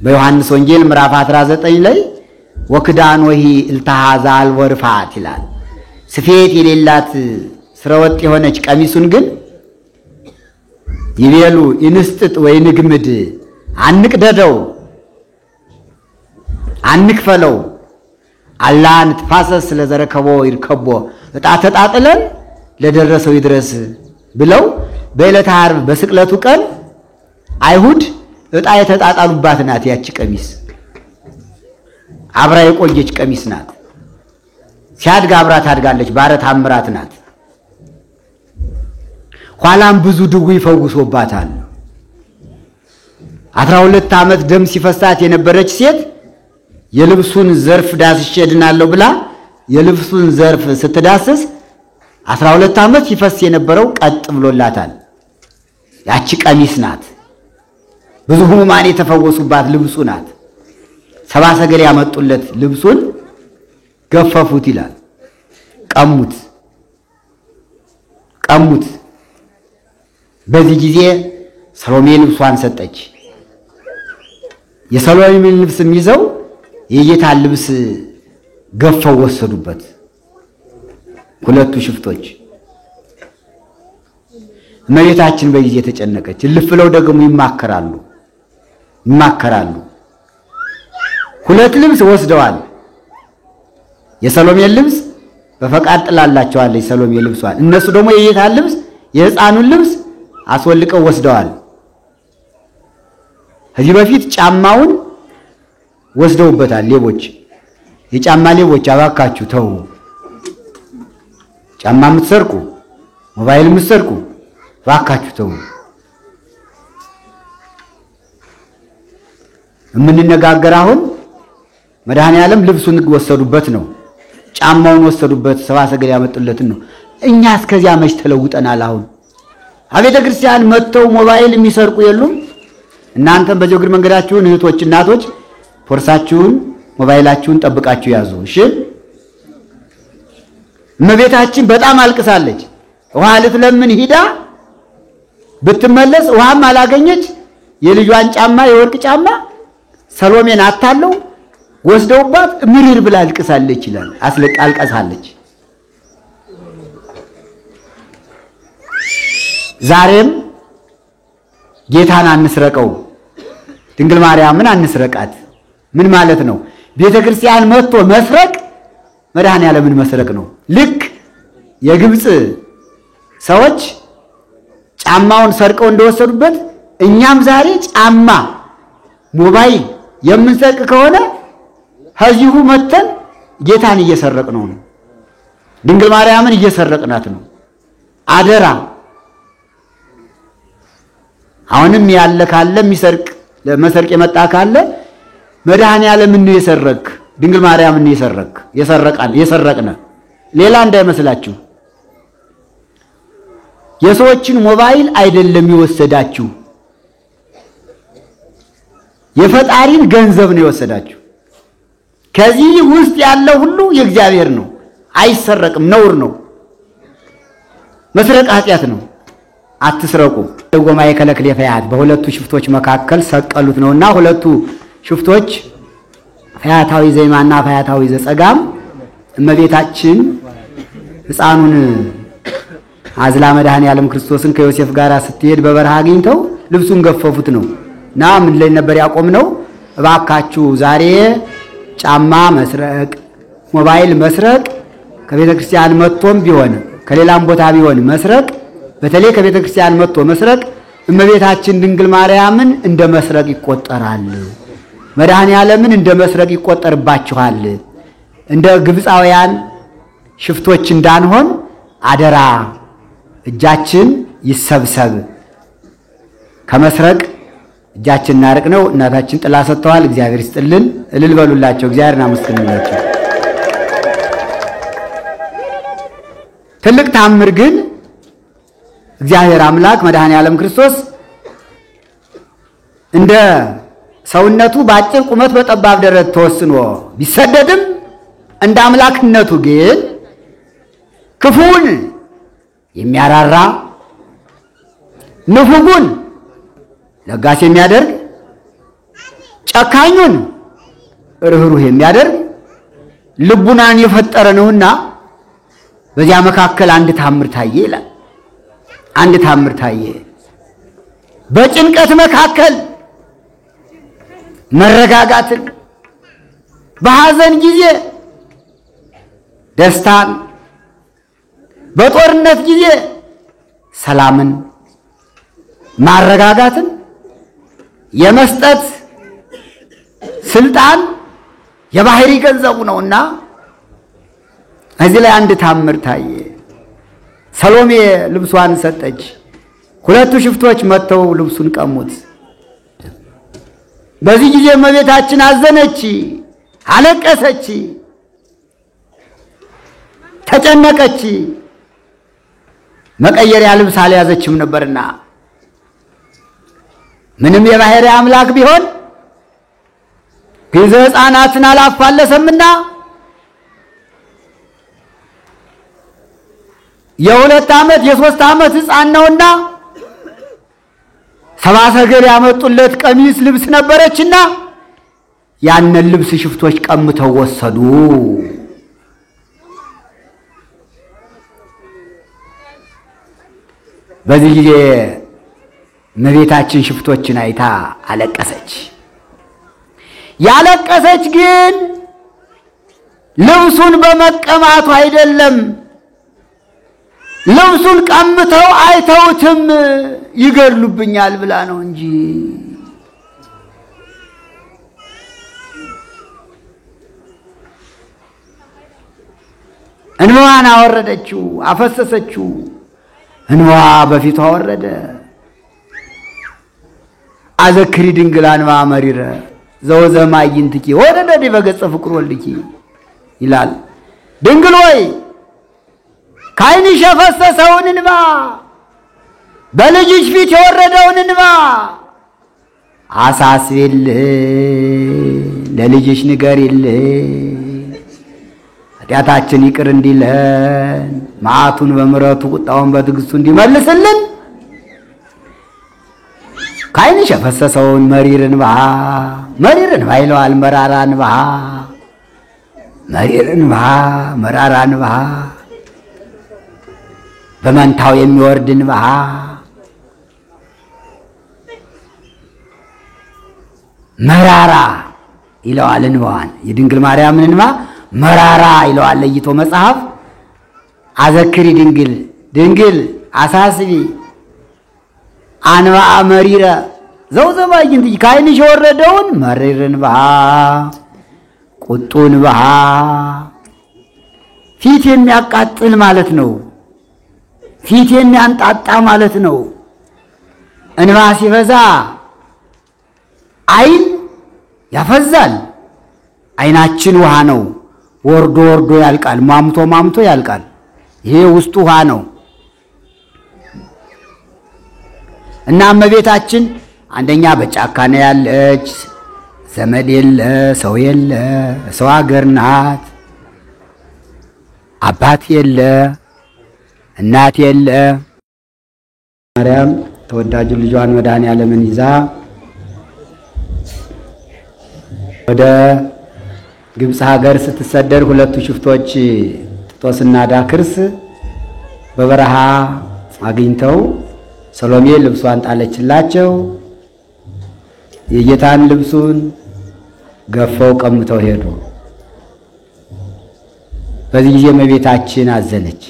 በዮሐንስ ወንጌል ምዕራፍ 19 ላይ ወክዳን ወሂ እልተሃዛል ወርፋት ይላል። ስፌት የሌላት ስረወጥ የሆነች ቀሚሱን ግን ይቤሉ ኢንስጥጥ ወይ ንግምድ አንቅደደው፣ አንክፈለው። አላን ትፋሰስ ለዘረከቦ ይርከቦ ዕጣ ተጣጥለን ለደረሰው ይድረስ ብለው በዕለተ ዓርብ በስቅለቱ ቀን አይሁድ ዕጣ የተጣጣሉባት ናት። ያቺ ቀሚስ አብራ የቆየች ቀሚስ ናት። ሲያድግ አብራ ታድጋለች። ባረ ታምራት ናት። ኋላም ብዙ ድውይ ይፈውሶባታል። 12 ዓመት ደም ሲፈሳት የነበረች ሴት የልብሱን ዘርፍ ዳስሼ እድናለሁ ብላ የልብሱን ዘርፍ ስትዳስስ 12 ዓመት ሲፈስ የነበረው ቀጥ ብሎላታል። ያቺ ቀሚስ ናት። ብዙ ሕሙማን የተፈወሱባት ልብሱ ናት። ሰብአ ሰገል ያመጡለት ልብሱን ገፈፉት ይላል። ቀሙት። በዚህ ጊዜ ሰሎሜ ልብሷን ሰጠች። የሰሎሜን ልብስ ይዘው የጌታን ልብስ ገፈው ወሰዱበት ሁለቱ ሽፍቶች። እመቤታችን በጊዜ ተጨነቀች። እልፍ ብለው ደግሞ ይማከራሉ። ሁለት ልብስ ወስደዋል። የሰሎሜን ልብስ በፈቃድ ጥላላቸዋለች ሰሎሜ ልብሷን። እነሱ ደግሞ የጌታን ልብስ የሕፃኑን ልብስ አስወልቀው ወስደዋል። ከዚህ በፊት ጫማውን ወስደውበታል ሌቦች። የጫማ ሌቦች አባካችሁ ተው። ጫማ የምትሰርቁ፣ ሞባይል የምትሰርቁ አባካችሁ ተው። የምንነጋገር አሁን መድኃኔዓለም ልብሱን ወሰዱበት ነው። ጫማውን ወሰዱበት፣ ሰብአ ሰገል ያመጡለትን ነው። እኛ እስከዚያ መች ተለውጠናል? አሁን አቤተ ክርስቲያን መጥተው ሞባይል የሚሰርቁ የሉም። እናንተም በእግር መንገዳችሁን እህቶች፣ እናቶች ፖርሳችሁን፣ ሞባይላችሁን ጠብቃችሁ ያዙ። እሺ። እመቤታችን በጣም አልቅሳለች። ውሃ ልትለምን ሂዳ ብትመለስ ውሃም አላገኘች። የልጇን ጫማ የወርቅ ጫማ ሰሎሜን አታለው ወስደውባት ምርር ብላ አልቅሳለች ይላል። አልቀሳለች። ዛሬም ጌታን አንስረቀው፣ ድንግል ማርያምን አንስረቃት። ምን ማለት ነው? ቤተ ክርስቲያን መጥቶ መስረቅ መድኃኔዓለምን መስረቅ ነው። ልክ የግብፅ ሰዎች ጫማውን ሰርቀው እንደወሰዱበት እኛም ዛሬ ጫማ፣ ሞባይል የምንሰርቅ ከሆነ ከዚሁ መተን ጌታን እየሰረቅነው ነው። ድንግል ማርያምን እየሰረቅናት ነው። አደራ። አሁንም ያለ ካለ የሚሰርቅ ለመሰርቅ የመጣ ካለ መድኃኔዓለምን ነው የሰረክ፣ ድንግል ማርያምን ነው የሰረቅነ። ሌላ እንዳይመስላችሁ። የሰዎችን ሞባይል አይደለም የወሰዳችሁ፣ የፈጣሪን ገንዘብ ነው የወሰዳችሁ። ከዚህ ውስጥ ያለው ሁሉ የእግዚአብሔር ነው፣ አይሰረቅም፣ ነውር ነው። መስረቅ ኃጢአት ነው። አትስረቁ። ጎማዬ ከለክሌ ፈያት በሁለቱ ሽፍቶች መካከል ሰቀሉት ነውና ሁለቱ ሽፍቶች ፈያታዊ ዘይማና ፈያታዊ ዘጸጋም እመቤታችን ሕፃኑን አዝላ መድኃኔዓለም ክርስቶስን ከዮሴፍ ጋር ስትሄድ በበረሃ አግኝተው ልብሱን ገፈፉት ነው እና ምን ላይ ነበር ያቆምነው? እባካችሁ ዛሬ ጫማ መስረቅ፣ ሞባይል መስረቅ ከቤተ ክርስቲያን መጥቶም ቢሆን ከሌላም ቦታ ቢሆን መስረቅ፣ በተለይ ከቤተ ክርስቲያን መጥቶ መስረቅ እመቤታችን ድንግል ማርያምን እንደ መስረቅ ይቆጠራል። መድኃኔዓለምን እንደ መስረቅ ይቆጠርባችኋል። እንደ ግብፃውያን ሽፍቶች እንዳንሆን አደራ። እጃችን ይሰብሰብ። ከመስረቅ እጃችን እናርቅ ነው። እናታችን ጥላ ሰጥተዋል። እግዚአብሔር ይስጥልን። እልል በሉላቸው። እግዚአብሔርን አመስግኑላቸው። ትልቅ ታምር ግን እግዚአብሔር አምላክ መድኃኔዓለም ክርስቶስ እንደ ሰውነቱ በአጭር ቁመት በጠባብ ደረት ተወስኖ ቢሰደድም እንደ አምላክነቱ ግን ክፉን የሚያራራ ንፉጉን ለጋስ የሚያደርግ ጨካኙን ርኅሩህ የሚያደርግ ልቡናን የፈጠረ ነውና በዚያ መካከል አንድ ታምር ታየ ይላል። አንድ ታምር ታየ። በጭንቀት መካከል መረጋጋትን፣ በሐዘን ጊዜ ደስታን፣ በጦርነት ጊዜ ሰላምን፣ ማረጋጋትን የመስጠት ስልጣን የባህሪ ገንዘቡ ነውና እዚህ ላይ አንድ ታምር ታየ። ሰሎሜ ልብሷን ሰጠች። ሁለቱ ሽፍቶች መጥተው ልብሱን ቀሙት። በዚህ ጊዜ እመቤታችን አዘነች፣ አለቀሰች፣ ተጨነቀች። መቀየሪያ ልብስ አልያዘችም ነበርና ምንም የባህሪ አምላክ ቢሆን ግዘ ሕፃናትን አላፋለሰምና የ2 ዓመት የ3 ዓመት ሕፃን ነውና ሰብአ ሰገል ያመጡለት ቀሚስ ልብስ ነበረችና ያንን ልብስ ሽፍቶች ቀምተው ወሰዱ። በዚህ ጊዜ እመቤታችን ሽፍቶችን አይታ አለቀሰች። ያለቀሰች ግን ልብሱን በመቀማቱ አይደለም፣ ልብሱን ቀምተው አይተውትም ይገድሉብኛል ብላ ነው እንጂ። እንባዋን አወረደችው፣ አፈሰሰችው። እንባዋ በፊቷ ወረደ። አዘክሪ ድንግል አንባ መሪረ ዘወዘማ ይንትኪ ወረደ በገጸ ፍቅር ወልድኪ ይላል። ድንግል ሆይ ከዓይንሽ የፈሰሰውን እንባ፣ በልጅሽ ፊት የወረደውን እንባ አሳስቢልህ፣ ለልጅሽ ንገሪልህ፣ ኃጢአታችን ይቅር እንዲለን፣ መዓቱን በምሕረቱ ቁጣውን በትዕግስቱ እንዲመልስልን ከዓይንሽ የፈሰሰውን መሪር እንባ ይለዋል። መራራ እንባ፣ መሪር እንባ፣ መራራ እንባ፣ በመንታው የሚወርድ እንባ፣ መራራ ይለዋል። እንባዋን የድንግል ማርያምን እንባ መራራ ይለዋል ለይቶ መጽሐፍ። አዘክሪ ድንግል አሳስቢ አንባ መሪረ ዘውዘማ ይንትኪ ከዓይንሽ የወረደውን መሪር እንባ፣ ቁጡ እንባ፣ ፊት የሚያቃጥል ማለት ነው። ፊት የሚያንጣጣ ማለት ነው። እንባ ሲበዛ ዓይን ያፈዛል። ዓይናችን ውሃ ነው። ወርዶ ያልቃል፣ ማምቶ ያልቃል። ይሄ ውስጡ ውሃ ነው። እና እመቤታችን አንደኛ በጫካ ነው ያለች፣ ዘመድ የለ፣ ሰው የለ፣ ሰው ሀገር ናት። አባት የለ፣ እናት የለ። ማርያም ተወዳጁ ልጇን መድኃኔዓለምን ይዛ ወደ ግብፅ ሀገር ስትሰደድ ሁለቱ ሽፍቶች ጢጦስና ዳክርስ በበረሃ አግኝተው ሰሎሜ ልብሷን ጣለችላቸው። የጌታን ልብሱን ገፈው ቀምተው ሄዱ። በዚህ ጊዜ እመቤታችን አዘነች፣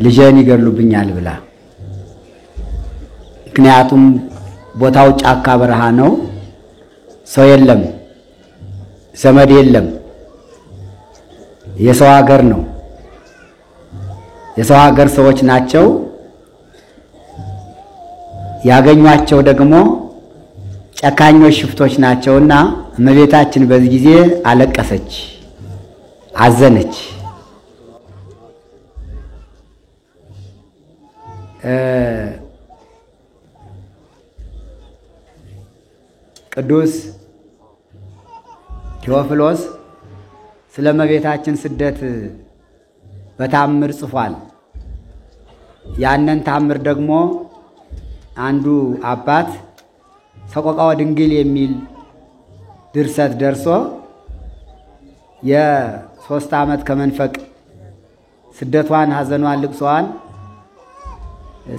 ልጄን ይገድሉብኛል ብላ። ምክንያቱም ቦታው ጫካ በረሃ ነው፣ ሰው የለም፣ ዘመድ የለም፣ የሰው ሀገር ነው። የሰው ሀገር ሰዎች ናቸው። ያገኟቸው ደግሞ ጨካኞች ሽፍቶች ናቸውና እመቤታችን በዚህ ጊዜ አለቀሰች፣ አዘነች። ቅዱስ ቴዎፍሎስ ስለ እመቤታችን ስደት በታምር ጽፏል። ያንን ታምር ደግሞ አንዱ አባት ሰቆቃወ ድንግል የሚል ድርሰት ደርሶ የ3 ዓመት ከመንፈቅ ስደቷን፣ ሐዘኗን፣ ልቅሷን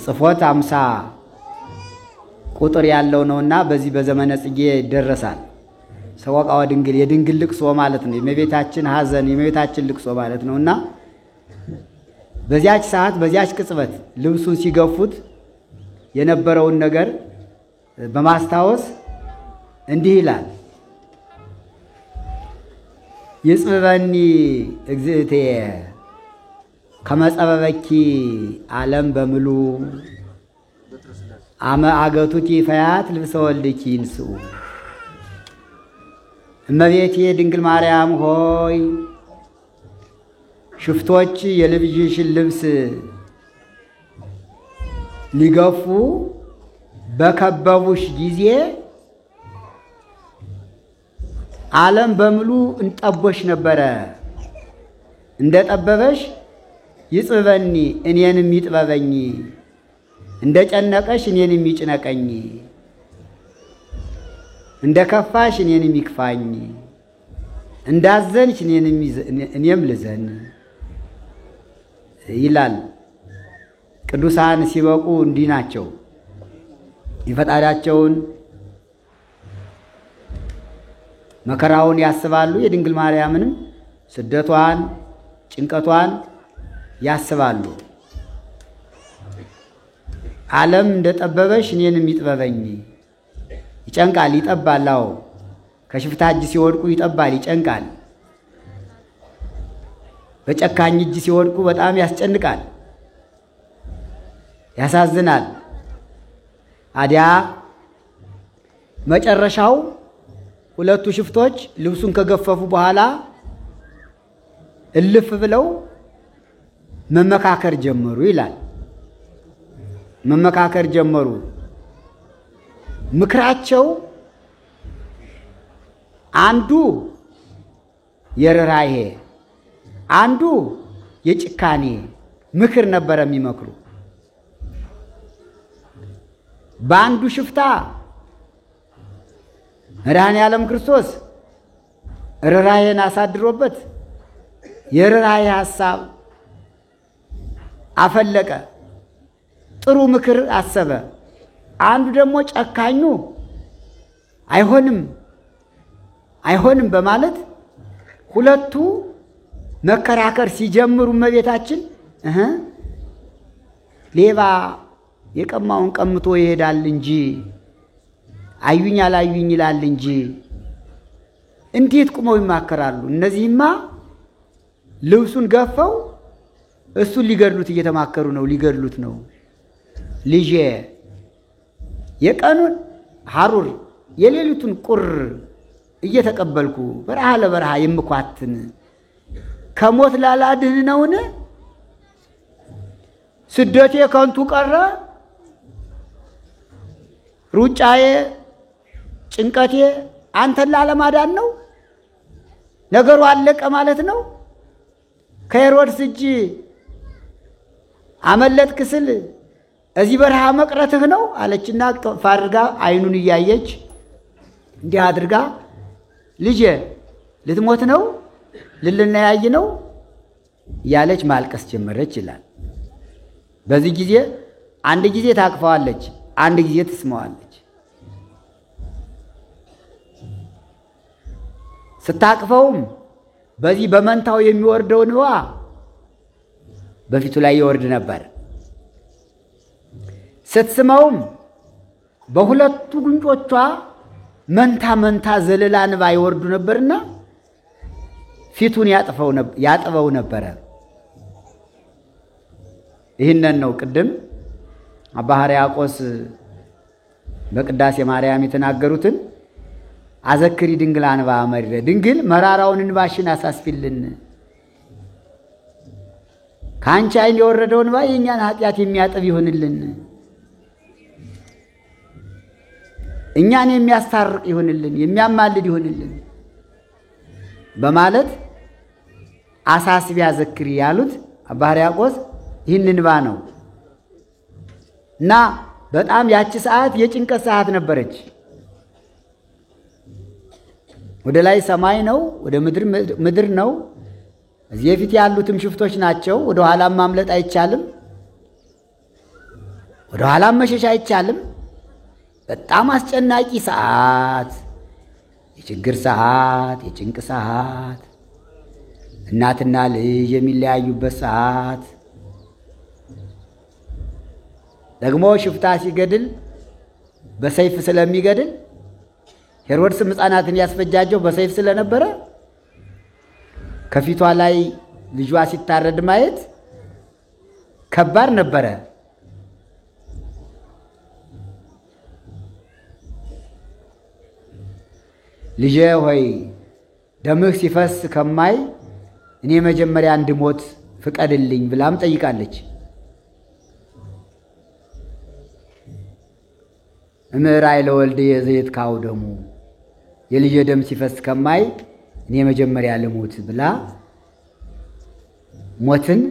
ጽፎት 50 ቁጥር ያለው ነውና በዚህ በዘመነ ጽጌ ይደረሳል። ሰቆቃወ ድንግል የድንግል ልቅሶ ማለት ነው። የእመቤታችን ሐዘን የእመቤታችን ልቅሶ ማለት ነውና በዚያች ሰዓት በዚያች ቅጽበት ልብሱን ሲገፉት የነበረውን ነገር በማስታወስ እንዲህ ይላል። ይጽበኒ እግዝእቴ ከመጸበበኪ ዓለም በምሉ አመ አገቱኪ ፈያት ልብሰ ወልድኪ ይንስኡ። እመቤቴ ድንግል ማርያም ሆይ ሽፍቶች የልጅሽን ልብስ ሊገፉ በከበቡሽ ጊዜ ዓለም በሙሉ እንጠቦሽ ነበረ። እንደ ጠበበሽ ይጽበኒ እኔንም ይጥበበኝ፣ እንደ ጨነቀሽ እኔንም ይጭነቀኝ፣ እንደ ከፋሽ እኔንም ይክፋኝ፣ እንዳዘንሽ እኔም ልዘን ይላል። ቅዱሳን ሲበቁ እንዲህ ናቸው። የፈጣሪያቸውን መከራውን ያስባሉ። የድንግል ማርያምንም ስደቷን ጭንቀቷን ያስባሉ። ዓለም እንደጠበበሽ እኔንም ይጥበበኝ። ይጨንቃል፣ ይጠባል። አዎ ከሽፍታ እጅ ሲወድቁ ይጠባል፣ ይጨንቃል። በጨካኝ እጅ ሲወድቁ በጣም ያስጨንቃል፣ ያሳዝናል። አዲያ መጨረሻው ሁለቱ ሽፍቶች ልብሱን ከገፈፉ በኋላ እልፍ ብለው መመካከር ጀመሩ ይላል። መመካከር ጀመሩ። ምክራቸው አንዱ የርኅራኄ አንዱ የጭካኔ ምክር ነበር የሚመክሩ። በአንዱ ሽፍታ መድኃኔዓለም ክርስቶስ ርኅራኄን አሳድሮበት የርኅራኄ ሐሳብ አፈለቀ፣ ጥሩ ምክር አሰበ። አንዱ ደግሞ ጨካኙ አይሆንም በማለት ሁለቱ መከራከር ሲጀምሩ እመቤታችን ሌባ የቀማውን ቀምቶ ይሄዳል እንጂ አዩኝ አላዩኝ ይላል እንጂ እንዴት ቁመው ይማከራሉ? እነዚህማ ልብሱን ገፈው እሱን ሊገድሉት እየተማከሩ ነው፣ ሊገድሉት ነው። ልጄ የቀኑን ሐሩር የሌሊቱን ቁር እየተቀበልኩ በረሃ ለበረሃ የምኳትን ከሞት ላላድን ነውን? ስደቴ ከንቱ ቀረ? ሩጫዬ ጭንቀቴ አንተን ላለማዳን ነው? ነገሩ አለቀ ማለት ነው? ከሄሮድስ እጅ አመለጥክ ስል እዚህ በረሃ መቅረትህ ነው አለችና ቅፍ አድርጋ አይኑን እያየች እንዲህ አድርጋ ልጄ ልትሞት ነው? ልልናያይ ነው? ያለች ማልቀስ ጀመረች ይላል። በዚህ ጊዜ አንድ ጊዜ ታቅፈዋለች፣ አንድ ጊዜ ትስመዋለች። ስታቅፈውም በዚህ በመንታው የሚወርደው እንባ በፊቱ ላይ ይወርድ ነበር። ስትስመውም በሁለቱ ጉንጮቿ መንታ መንታ ዘለላ እንባ ይወርዱ ነበርና ፊቱን ያጥበው ነበረ። ይህንን ነው ቅድም አባ ሕርያቆስ በቅዳሴ ማርያም የተናገሩትን አዘክሪ ድንግል አንባ መሪረ፣ ድንግል መራራውን እንባሽን አሳስፊልን፣ ከአንቺ ዓይን የወረደው እንባ የእኛን ኃጢአት የሚያጥብ ይሆንልን፣ እኛን የሚያስታርቅ ይሆንልን፣ የሚያማልድ ይሆንልን በማለት አሳስቢ አዘክሪ ያሉት አባ ሕርያቆስ ይህን እንባ ነው። እና በጣም ያቺ ሰዓት የጭንቀት ሰዓት ነበረች። ወደ ላይ ሰማይ ነው፣ ወደ ምድር ነው። እዚህ የፊት ያሉትም ሽፍቶች ናቸው። ወደ ኋላም ማምለጥ አይቻልም፣ ወደ ኋላም መሸሽ አይቻልም። በጣም አስጨናቂ ሰዓት፣ የችግር ሰዓት፣ የጭንቅ ሰዓት፣ እናትና ልጅ የሚለያዩበት ሰዓት፣ ደግሞ ሽፍታ ሲገድል በሰይፍ ስለሚገድል ሄሮድስም ሕፃናትን ያስፈጃጀው በሰይፍ ስለነበረ ከፊቷ ላይ ልጇ ሲታረድ ማየት ከባድ ነበረ። ልጄ ሆይ ደምህ ሲፈስ ከማይ እኔ መጀመሪያ እንድሞት ፍቀድልኝ ብላም ጠይቃለች። እምዕራይ ለወልድየ ዘይትካው ደሙ፣ የልጄ ደም ሲፈስ ከማይ እኔ መጀመሪያ ልሞት ብላ ሞትን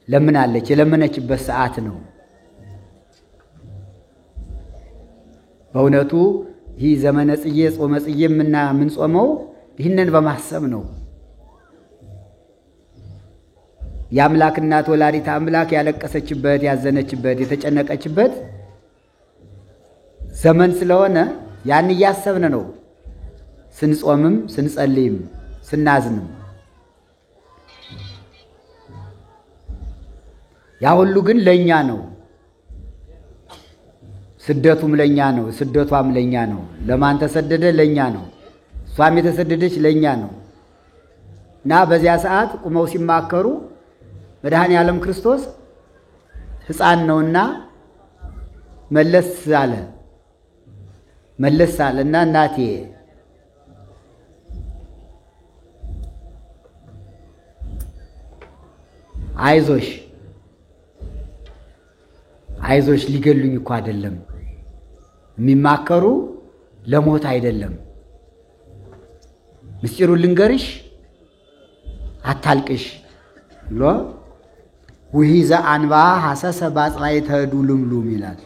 ለምናለች። የለመነችበት ሰዓት ነው። በእውነቱ ይህ ዘመነ ጽጌ ጾመ ጽጌ የምንጾመው ይህንን በማሰብ ነው። የአምላክ እናት ወላዲተ አምላክ ያለቀሰችበት፣ ያዘነችበት፣ የተጨነቀችበት ዘመን ስለሆነ ያን እያሰብን ነው ስንጾምም፣ ስንጸልይም፣ ስናዝንም። ያ ሁሉ ግን ለኛ ነው። ስደቱም ለኛ ነው፣ ስደቷም ለኛ ነው። ለማን ተሰደደ? ለኛ ነው። እሷም የተሰደደች ለኛ ነው። እና በዚያ ሰዓት ቁመው ሲማከሩ መድኃኔ ዓለም ክርስቶስ ሕፃን ነውና መለስ አለና እናቴ አይዞሽ ሊገሉኝ እኮ አይደለም የሚማከሩ ለሞት አይደለም። ምስጢሩን ልንገርሽ አታልቅሽ ብሎ ውሂዘ አንባ ሐሰሰ ባጽባዕተ እዱ ልምሉም ይላል።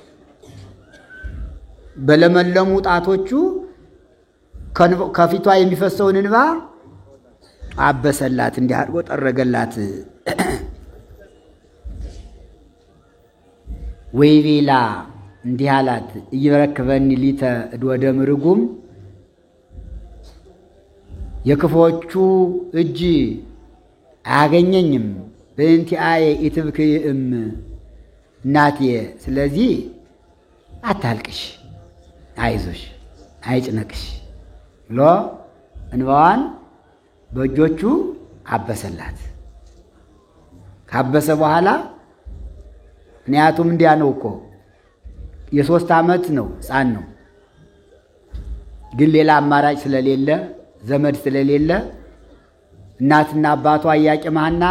በለመለሙ ጣቶቹ ከፊቷ የሚፈሰውን እንባ አበሰላት፣ እንዲህ አድርጎ ጠረገላት። ወይቤላ እንዲህ አላት፣ እይረክበኒ ሊተ እድወደ ምርጉም፣ የክፎቹ እጅ አያገኘኝም። በእንቲአየ ኢትብክይእም፣ እናቴ ስለዚህ አታልቅሽ፣ አይዞሽ፣ አይጭነቅሽ ብሎ እንባዋን በእጆቹ አበሰላት። ካበሰ በኋላ ምክንያቱም እንዲያ ነው እኮ የ3 ዓመት ነው፣ ሕፃን ነው። ግን ሌላ አማራጭ ስለሌለ፣ ዘመድ ስለሌለ እናትና አባቷ ኢያቄም ሐና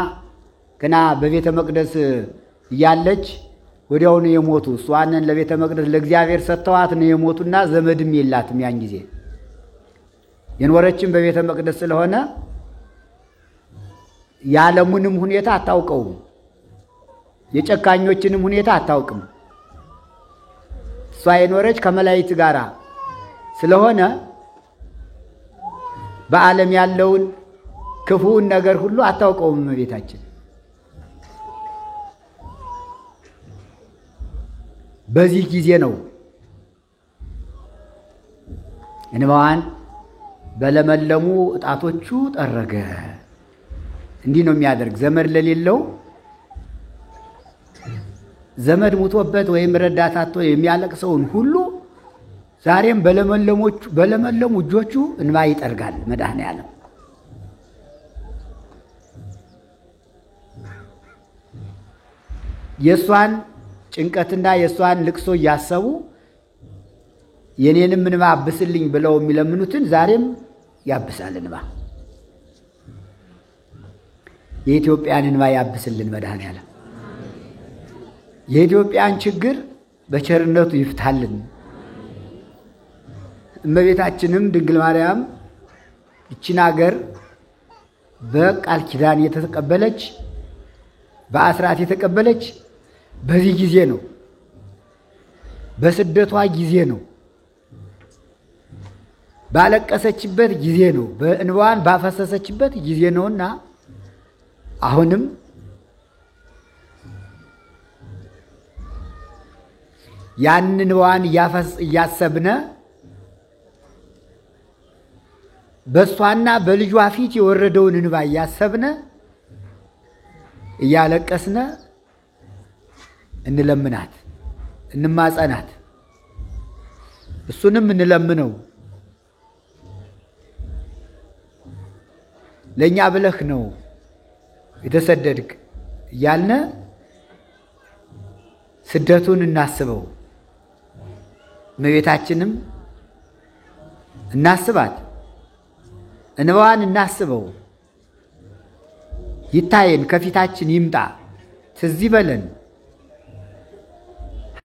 ገና በቤተ መቅደስ እያለች ወዲያው ነው የሞቱ። እሷንን ለቤተ መቅደስ ለእግዚአብሔር ሰጥተዋት ነው የሞቱና ዘመድም የላትም። ያን ጊዜ የኖረችም በቤተ መቅደስ ስለሆነ የዓለሙንም ሁኔታ አታውቀውም፣ የጨካኞችንም ሁኔታ አታውቅም። እሷ የኖረች ከመላእክት ጋር ስለሆነ በዓለም ያለውን ክፉውን ነገር ሁሉ አታውቀውም እመቤታችን። በዚህ ጊዜ ነው እንባዋን በለመለሙ ጣቶቹ ጠረገ። እንዲህ ነው የሚያደርግ። ዘመድ ለሌለው ዘመድ ሙቶበት ወይም ረዳት አጥቶ የሚያለቅሰውን ሁሉ ዛሬም በለመለሙ እጆቹ እንባ ይጠርጋል መድኃኔዓለም። የእሷን ጭንቀትና የእሷን ልቅሶ እያሰቡ የኔንም እንባ አብስልኝ ብለው የሚለምኑትን ዛሬም ያብሳል እንባ። የኢትዮጵያን እንባ ያብስልን መድኃኔዓለም። የኢትዮጵያን ችግር በቸርነቱ ይፍታልን። እመቤታችንም ድንግል ማርያም ይችን ሀገር በቃል ኪዳን የተቀበለች በአስራት የተቀበለች በዚህ ጊዜ ነው፣ በስደቷ ጊዜ ነው፣ ባለቀሰችበት ጊዜ ነው፣ በእንባዋን ባፈሰሰችበት ጊዜ ነውና አሁንም ያንን እንባዋን እያሰብነ በእሷና በልጇ ፊት የወረደውን እንባ እያሰብነ እያለቀስነ እንለምናት፣ እንማጸናት፣ እሱንም እንለምነው። ለእኛ ብለህ ነው የተሰደድክ እያልነ ስደቱን እናስበው። እመቤታችንም እናስባት፣ እንባዋን እናስበው። ይታየን፣ ከፊታችን ይምጣ፣ ትዝ ይበለን።